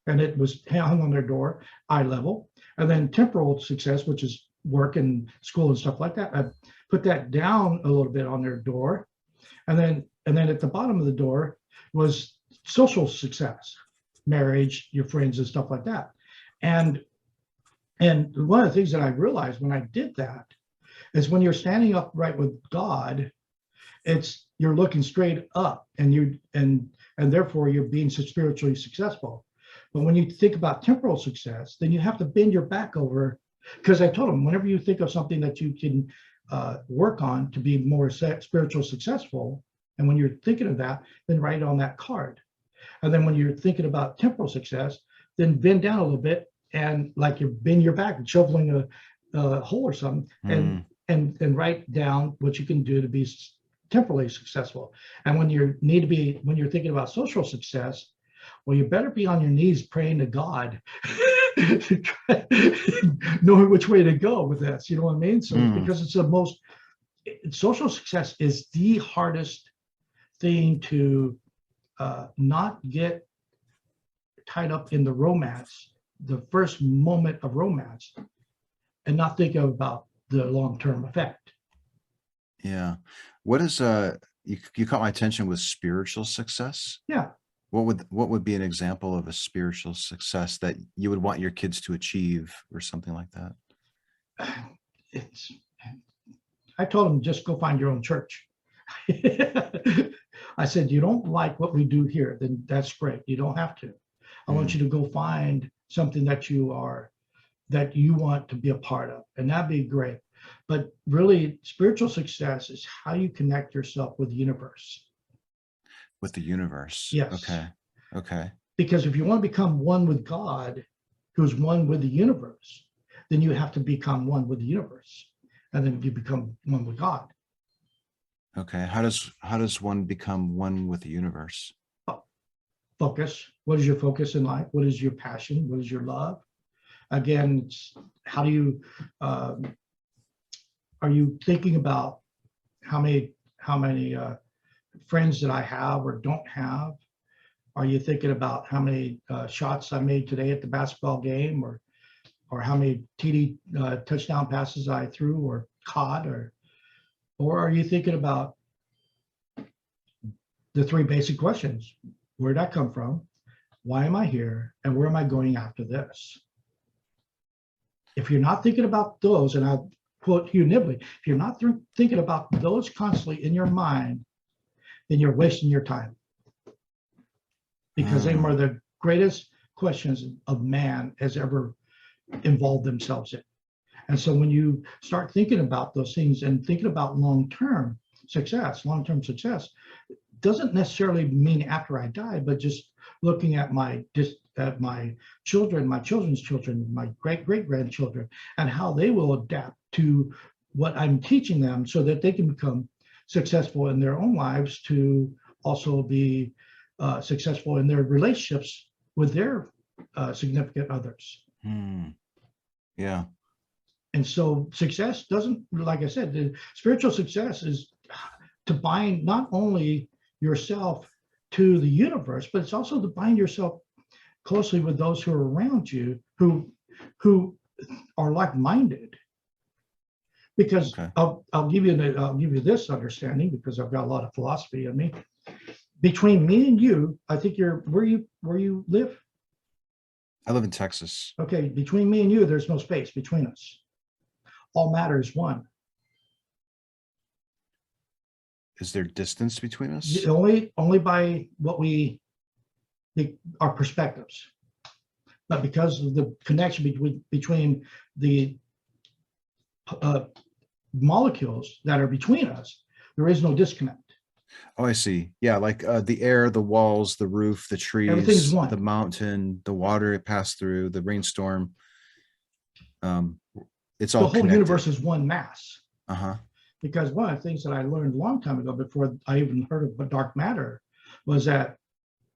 and it was hung on their door, eye level, and then temporal success, which is work and school and stuff like that. I put that down a little bit on their door, and then at the bottom of the door was social success, marriage, your friends, and stuff like that. And one of the things that I realized when I did that is when you're standing upright with God, you're looking straight up, and therefore you're being spiritually successful. But when you think about temporal success, then you have to bend your back over, because I told them, whenever you think of something that you can work on to be more spiritual successful, and when you're thinking of that, then write it on that card. And then when you're thinking about temporal success, then bend down a little bit, and like you bend your back, shoveling a hole or something, and write down what you can do to be temporally successful. And when you're thinking about social success, well, you better be on your knees praying to God, knowing which way to go with this. You know what I mean? So because it's social success is the hardest thing to not get tied up in the romance, the first moment of romance, and not think about the long-term effect. Yeah. What is you caught my attention with spiritual success? Yeah. What would be an example of a spiritual success that you would want your kids to achieve, or something like that? I told them, just go find your own church. I said, you don't like what we do here, then that's great. You don't have to. I want you to go find something that you want to be a part of, and that'd be great. But really, spiritual success is how you connect yourself with the universe. With the universe. Yes. Okay. Because if you want to become one with God, who's one with the universe, then you have to become one with the universe, and then you become one with God. Okay. How does one become one with the universe? Focus. What is your focus in life? What is your passion? What is your love? Again, it's how do you are you thinking about how many friends that I have or don't have? Are you thinking about how many shots I made today at the basketball game, or how many TD touchdown passes I threw or caught, or are you thinking about the three basic questions? Where did I come from? Why am I here? And where am I going after this? If you're not thinking about those, and I'll quote Hugh Nibley, if you're not thinking about those constantly in your mind, then you're wasting your time, because they are the greatest questions of man has ever involved themselves in. And so when you start thinking about those things and thinking about long-term success doesn't necessarily mean after I die, but just looking at my children, my children's children, my great-great-grandchildren, and how they will adapt to what I'm teaching them so that they can become successful in their own lives, to also be successful in their relationships with their significant others. Yeah. And so success doesn't, like I said, the spiritual success is to bind not only yourself to the universe, but it's also to bind yourself closely with those who are around you, who are like-minded. Because I'll give you this understanding, because I've got a lot of philosophy in me. Between me and you, I think where you live? I live in Texas. Okay, between me and you, there's no space between us. All matter is one. Is there distance between us? Only by our perspectives. But because of the connection between the molecules that are between us, there is no disconnect. Oh, I see. Yeah, like the air, the walls, the roof, the trees, one. The mountain, the water it passed through, the rainstorm. It's all the whole connected. Universe is one mass. Uh-huh. Because one of the things that I learned a long time ago, before I even heard of dark matter, was that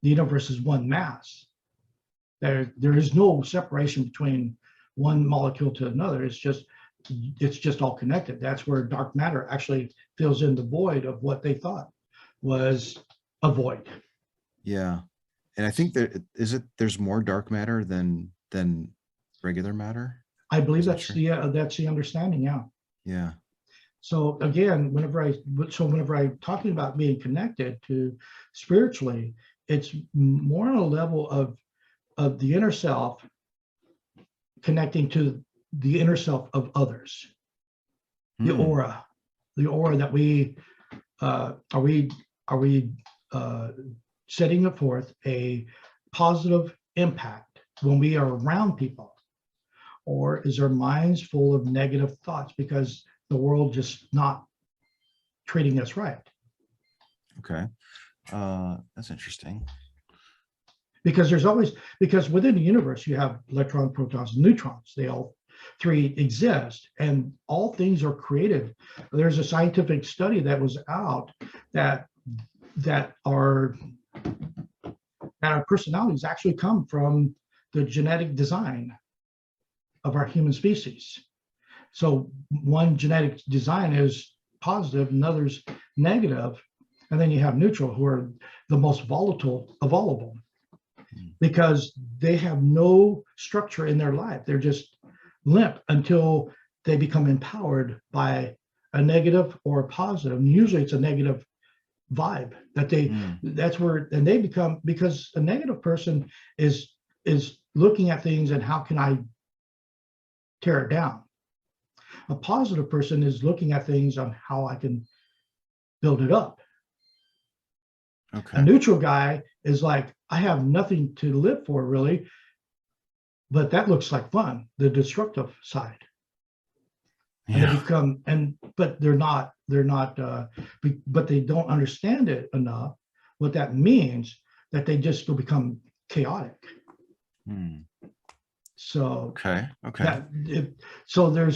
the universe is one mass. There is no separation between one molecule to another. It's just all connected. That's where dark matter actually fills in the void of what they thought was a void. Yeah. And I think there's more dark matter than regular matter. I believe Is that that's true? that's the understanding. Yeah. Yeah. So again, whenever I'm talking about being connected to spiritually, it's more on a level of the inner self connecting to the inner self of others, the Hmm. aura, that we are we setting forth a positive impact when we are around people, or is our minds full of negative thoughts because the world just not treating us right? Okay. That's interesting. Because because within the universe you have electrons, protons, and neutrons. They all three exist, and all things are created. There's a scientific study that was out that that our personalities actually come from the genetic design of our human species. So one genetic design is positive, another's negative, and then you have neutral, who are the most volatile of all of them, because they have no structure in their life. They're just limp until they become empowered by a negative or a positive. And usually it's a negative vibe that that's where, and they become, because a negative person is looking at things and how can I tear it down. A positive person is looking at things on how I can build it up. Okay. A neutral guy is like, I have nothing to live for really, but that looks like fun, the destructive side. And Yeah. they become, but but they don't understand it enough, what that means, that they just will become chaotic. Hmm. So Okay. Okay. so there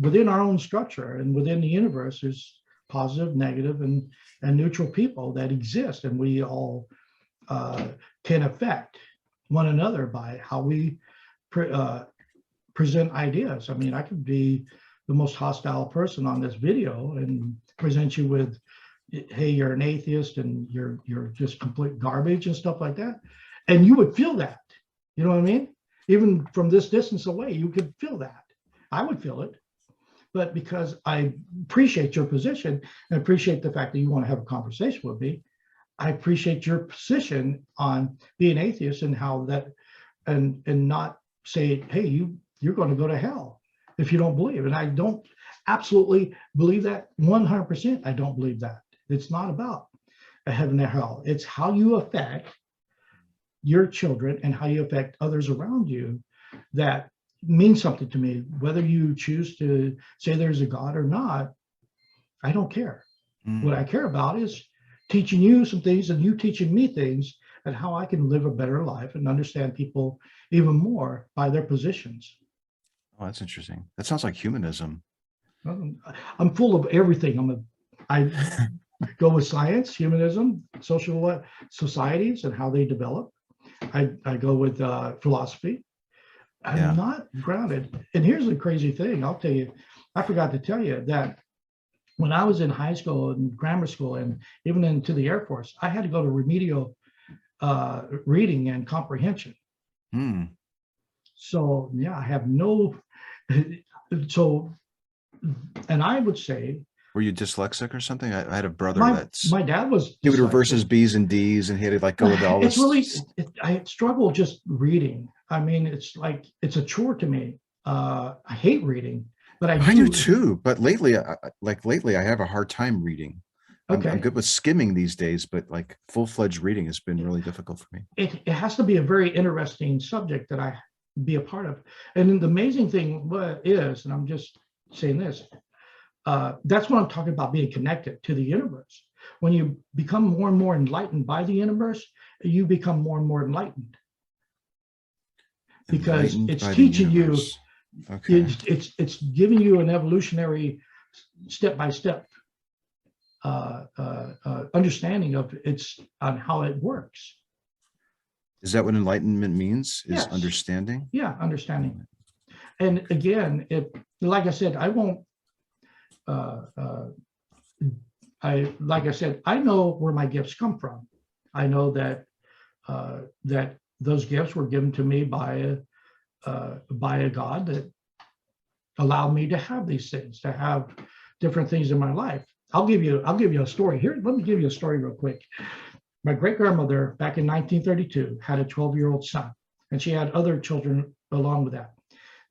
within our own structure and within the universe, there's positive, negative, and neutral people that exist, and we all can affect one another by how we present ideas. I mean, I could be the most hostile person on this video and present you with, hey, you're an atheist and you're just complete garbage and stuff like that, and you would feel that. You know what I mean? Even from this distance away, you could feel that. I would feel it. But because I appreciate your position and appreciate the fact that you want to have a conversation with me, I appreciate your position on being atheist and how that, and not say, hey, you're going to go to hell if you don't believe. And I don't absolutely believe that 100%. I don't believe that. It's not about a heaven or hell. It's how you affect your children and how you affect others around you that means something to me. Whether you choose to say there's a God or not, I don't care. What I care about is teaching you some things and you teaching me things, and how I can live a better life and understand people even more by their positions. Oh, that's interesting. That sounds like humanism. I'm full of everything. I go with science, humanism, social societies and how they develop. I go with philosophy. I'm not grounded. And here's the crazy thing. I'll tell you, I forgot to tell you that when I was in high school and grammar school and even into the Air Force, I had to go to remedial reading and comprehension. So yeah, I have no, so, and I would say. Were you dyslexic or something? I had a brother my dad was. He would reverse his B's and D's, and he had to like go with all this. It's really, I struggle just reading. I mean, it's like, it's a chore to me. I hate reading, but I do too. But lately, I have a hard time reading. Okay. I'm good with skimming these days, but like full-fledged reading has been really difficult for me. It has to be a very interesting subject that I be a part of. And the amazing thing is, and I'm just saying this, that's what I'm talking about, being connected to the universe. When you become more and more enlightened by the universe, you become more and more enlightened. Because it's teaching you, it's giving you an evolutionary step-by-step understanding of on how it works. Is that what enlightenment means? Is Yes. Understanding? Yeah, understanding. And again, like I said, I won't. Like I said, I know where my gifts come from. I know that that those gifts were given to me by a God that allowed me to have these things, to have different things in my life. I'll give you a story here. Let me give you a story real quick. My great grandmother back in 1932 had a 12-year-old son, and she had other children along with that.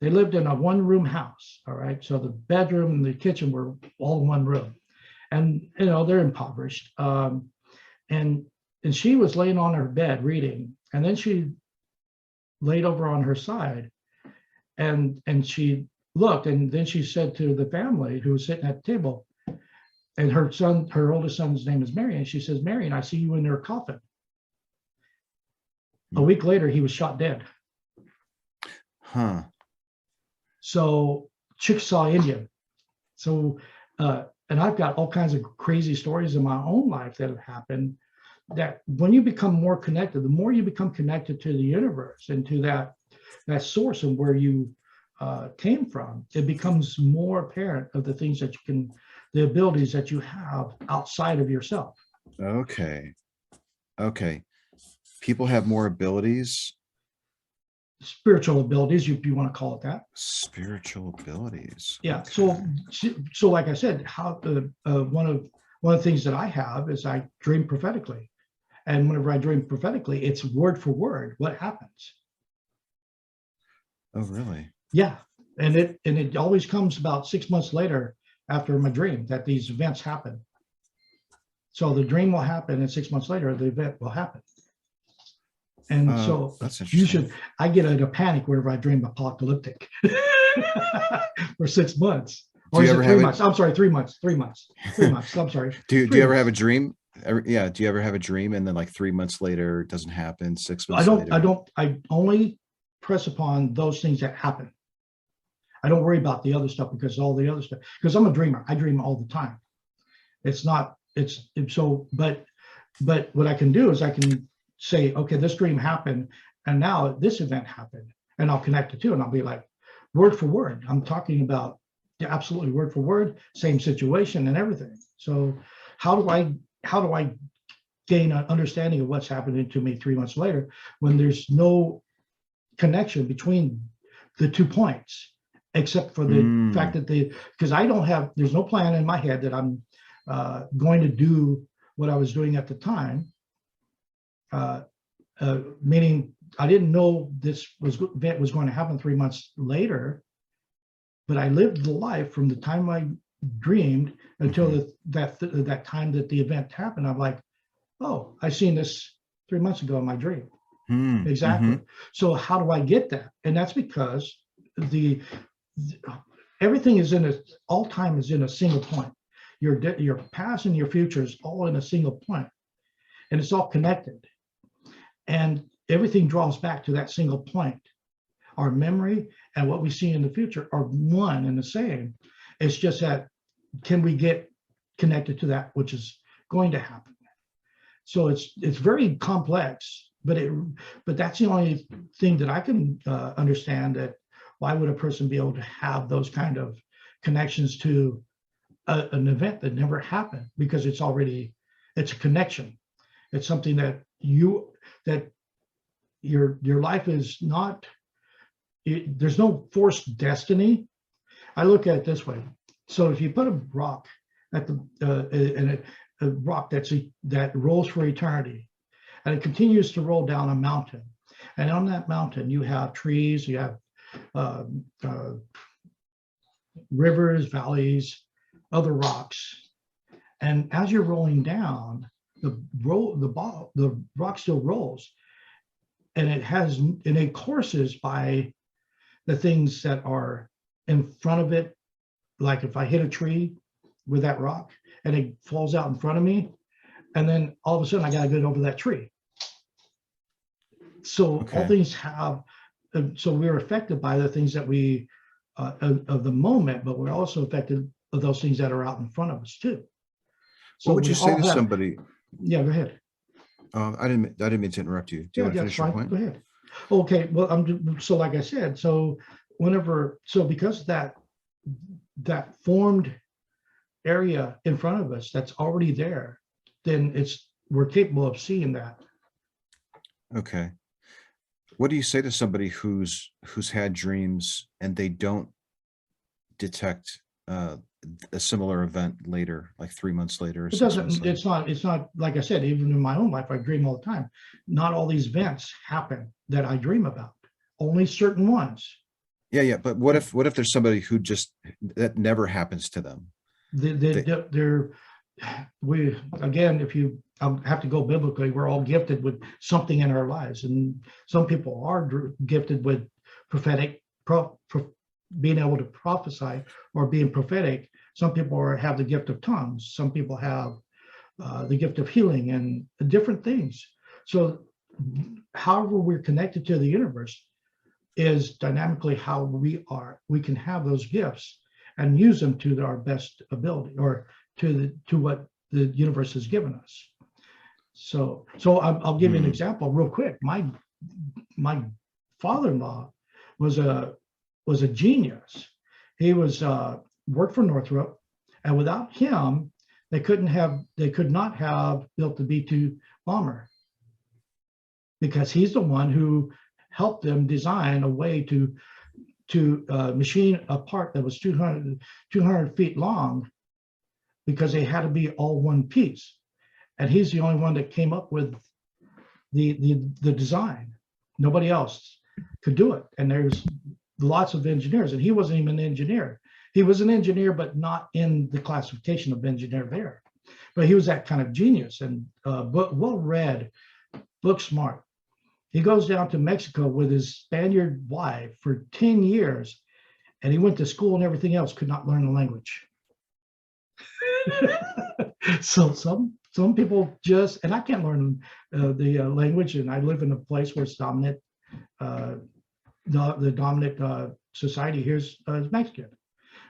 They lived in a one-room house. All right, so the bedroom and the kitchen were all in one room, and they're impoverished. And she was laying on her bed reading, and then she laid over on her side, and she looked, and then she said to the family who was sitting at the table, and her oldest son's name is Marion. She says, "Marion, I see you in your coffin." A week later, he was shot dead. Huh. So Chickasaw Indian. So, and I've got all kinds of crazy stories in my own life that have happened, that when you become more connected, the more you become connected to the universe and to that source of where you came from, it becomes more apparent of the things that the abilities that you have outside of yourself. Okay. People have more abilities. Spiritual abilities, if you want to call it that. Spiritual abilities. Yeah. Okay. So like I said, one of the things that I have is I dream prophetically, and whenever I dream prophetically, it's word for word what happens. Oh, really? Yeah, and it always comes about 6 months later after my dream that these events happen. So the dream will happen, and 6 months later the event will happen. And so that's interesting. I get in a panic whenever I dream apocalyptic for 6 months. Or is it 3 months? I'm sorry, 3 months. 3 months. 3 months. I'm sorry. Do you ever have a dream? Yeah. Do you ever have a dream and then like 3 months later it doesn't happen? 6 months later? I only press upon those things that happen. I don't worry about the other stuff, because all the other stuff, because I'm a dreamer. I dream all the time. But what I can do is I can say, okay, this dream happened, and now this event happened, and I'll connect the two, and I'll be like, word for word. I'm talking about absolutely word for word, same situation and everything. So how do I gain an understanding of what's happening to me 3 months later when there's no connection between the 2 points, except for the fact that because there's no plan in my head that I'm going to do what I was doing at the time, meaning I didn't know this event was going to happen 3 months later, but I lived the life from the time I dreamed until that time that the event happened. I'm like, oh, I seen this 3 months ago in my dream. Exactly. So how do I get that? And that's because everything is all time is in a single point. Your past and your future is all in a single point, and it's all connected. And everything draws back to that single point. Our memory and what we see in the future are one and the same. It's just that, can we get connected to that which is going to happen? So it's very complex, but that's the only thing that I can understand, that why would a person be able to have those kind of connections to an event that never happened? Because it's a connection. It's something that your life is not, there's no forced destiny. I look at it this way. So if you put a rock at a rock that rolls for eternity, and it continues to roll down a mountain, and on that mountain you have trees, you have rivers, valleys, other rocks, and as you're rolling down, the rock still rolls, and it courses by the things that are in front of it. Like if I hit a tree with that rock and it falls out in front of me, and then all of a sudden I got to get over that tree. So all things have, so we're affected by the things that we of the moment, but we're also affected by those things that are out in front of us too. So what would you say to somebody? Yeah, go ahead. I didn't mean to interrupt you. Do you want to finish your point? Go ahead. Okay. Well, so like I said, so because that formed area in front of us that's already there, then we're capable of seeing that. Okay. What do you say to somebody who's had dreams and they don't detect a similar event later, like 3 months later or It 6 months doesn't, later? it's not, like I said, even in my own life, I dream all the time. Not all these events happen that I dream about, only certain ones. Yeah, yeah. But what if there's somebody who just that never happens to them? They, They're, we, again, if you have to go biblically, we're all gifted with something in our lives. And some people are gifted with prophetic, being able to prophesy or being prophetic. Some people have the gift of tongues. Some people have the gift of healing and different things. So however we're connected to the universe is dynamically how we are. We can have those gifts and use them to our best ability, or to what the universe has given us. So I'll give you an example real quick. My father-in-law was a genius. He was worked for Northrop, and without him, they could not have built the B-2 bomber, because he's the one who helped them design a way to machine a part that was 200 feet long, because they had to be all one piece. And he's the only one that came up with the design. Nobody else could do it. And there's lots of engineers, and he wasn't even an engineer. He was an engineer, but not in the classification of engineer there. But he was that kind of genius, and well-read, book smart. He goes down to Mexico with his Spaniard wife for 10 years, and he went to school and everything else, could not learn the language. So some people just, and I can't learn the language, and I live in a place where it's dominant, the dominant society here is Mexican.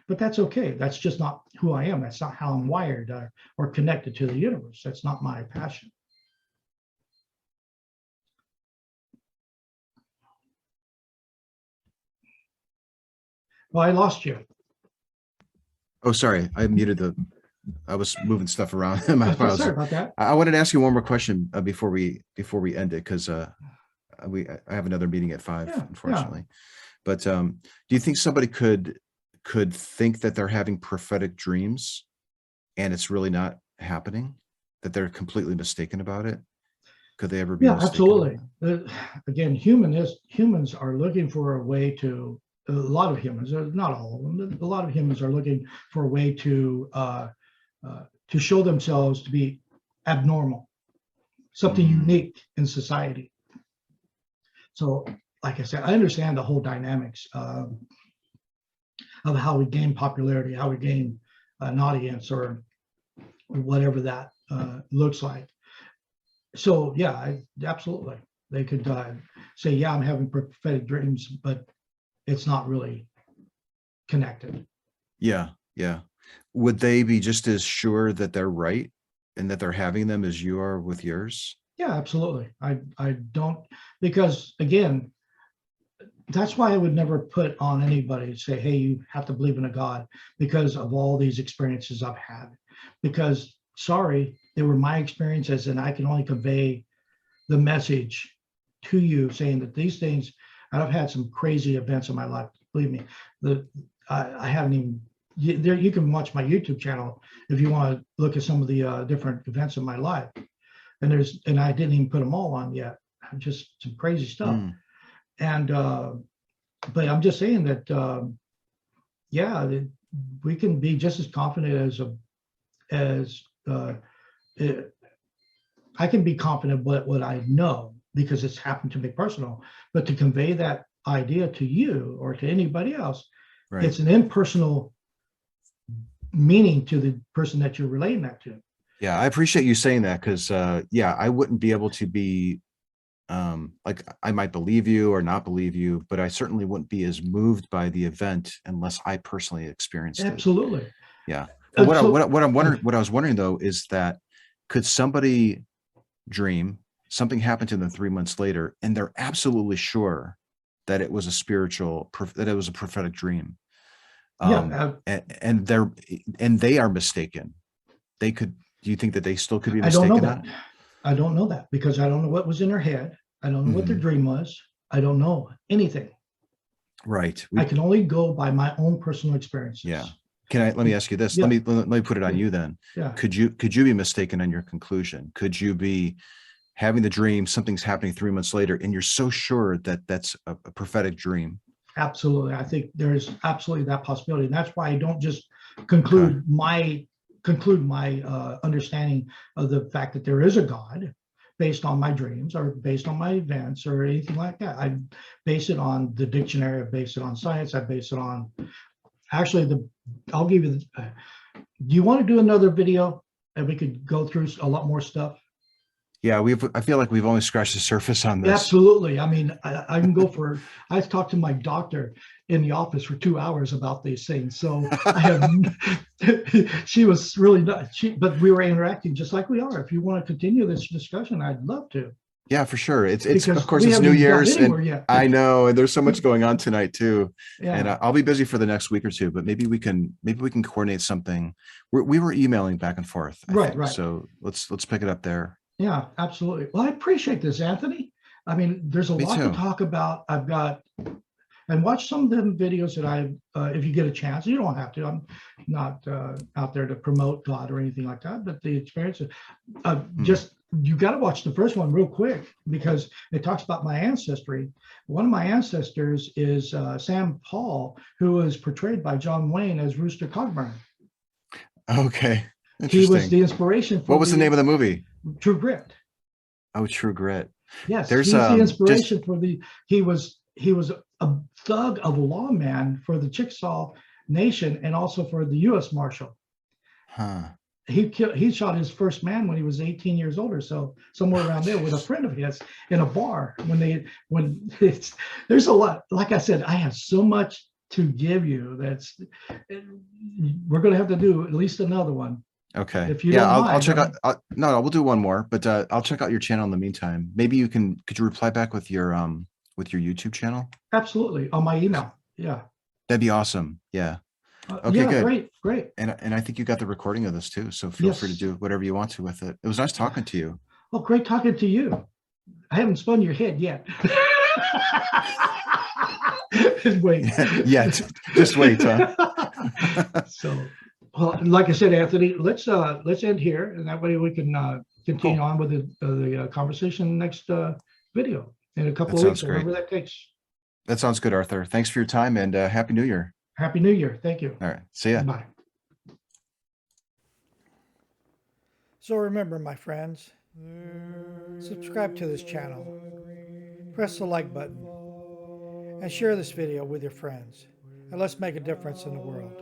But that's okay. That's just not who I am. That's not how I'm wired or connected to the universe. That's not my passion. Well, I lost you. oh, sorry, I muted I was moving stuff around. My Sorry files. about that. I wanted to ask you one more question before we end it, because I have another meeting at 5, Yeah, unfortunately. But do you think somebody could think that they're having prophetic dreams and it's really not happening, that they're completely mistaken about it? Could they ever be mistaken? Absolutely. Again, humans are looking for a way to, a lot of humans, not all of them, a lot of humans are looking for a way to show themselves to be abnormal, something unique in society. So, like I said, I understand the whole dynamics of how we gain popularity, how we gain an audience, or whatever that looks like. So yeah, absolutely. They could say, yeah, I'm having prophetic dreams, but it's not really connected. Yeah, yeah. Would they be just as sure that they're right and that they're having them as you are with yours? Yeah, absolutely. I don't, because again, that's why I would never put on anybody, say, hey, you have to believe in a God, because of all these experiences I've had. Because sorry, they were my experiences, and I can only convey the message to you, saying that these things, and I've had some crazy events in my life, believe me. I haven't even, you can watch my YouTube channel if you want to look at some of the different events in my life. And I didn't even put them all on yet. Just some crazy stuff. And but I'm just saying that yeah, we can be just as confident as I can be confident what I know, because it's happened to me personal. But to convey that idea to you or to anybody else, Right. It's an impersonal meaning to the person that you're relating that to. Yeah, I appreciate you saying that, because yeah, I wouldn't be able to be like, I might believe you or not believe you, but I certainly wouldn't be as moved by the event unless I personally experienced it. Absolutely. Yeah. But what I was wondering though is that, could somebody dream, something happened to them 3 months later, and they're absolutely sure that it was that it was a prophetic dream, and they are mistaken. Do you think that they still could be I don't know mistaken? that. I don't know that, because I don't know what was in their head. I don't know what their dream was. I don't know anything. Right. I can only go by my own personal experiences. Yeah. Let me ask you this. Yeah. Let me put it on you then. Yeah. Could you be mistaken on your conclusion? Could you be having the dream, something's happening 3 months later, and you're so sure that that's a prophetic dream? Absolutely. I think there's absolutely that possibility. And that's why I don't just conclude my understanding of the fact that there is a God based on my dreams or based on my events or anything like that. I base it on the dictionary, I base it on science, I base it on actually I'll give you do you want to do another video and we could go through a lot more stuff? Yeah, I feel like we've only scratched the surface on this. Absolutely. I mean, I can go I talked to my doctor in the office for 2 hours about these things. So she was really not, but we were interacting just like we are. If you want to continue this discussion, I'd love to. Yeah, for sure. It's Because of course we it's haven't New even Year's, gotten anywhere and yet. I know, and there's so much going on tonight too. Yeah. And I'll be busy for the next week or two, but maybe we can coordinate something. We were emailing back and forth. I think. Right. So let's pick it up there. Yeah, absolutely. Well, I appreciate this, Anthony. I mean, there's a lot to talk about. I've got, and watch some of them videos that if you get a chance. You don't have to. I'm not out there to promote God or anything like that, but the experience, just, you got to watch the first one real quick because it talks about my ancestry. One of my ancestors is Sam Paul, who was portrayed by John Wayne as Rooster Cogburn. Okay. He was the inspiration for what was the name of the movie? True Grit. Oh, True Grit. Yes, there's he's the inspiration for he was a thug of a lawman for the Chickasaw Nation and also for the U.S. Marshal. He shot his first man when he was 18 years old or so, somewhere around there with a friend of his in a bar. There's a lot. Like I said, I have so much to give you. We're going to have to do at least another one. Okay. If you don't mind, I'll check out. No, we'll do one more, but I'll check out your channel in the meantime. Maybe could you reply back with your YouTube channel? Absolutely, on my email. Yeah. That'd be awesome. Yeah. Okay, good. Great. And I think you got the recording of this too, so feel free to do whatever you want to with it. It was nice talking to you. Oh, great talking to you. I haven't spun your head yet. Wait. Just wait, huh? So, well, like I said, Anthony, let's end here, and that way we can continue on with the conversation next video in a couple of weeks, whatever that takes. That sounds good, Arthur. Thanks for your time, and Happy New Year. Happy New Year. Thank you. All right. See ya. Bye. So remember, my friends, subscribe to this channel, press the like button, and share this video with your friends. And let's make a difference in the world.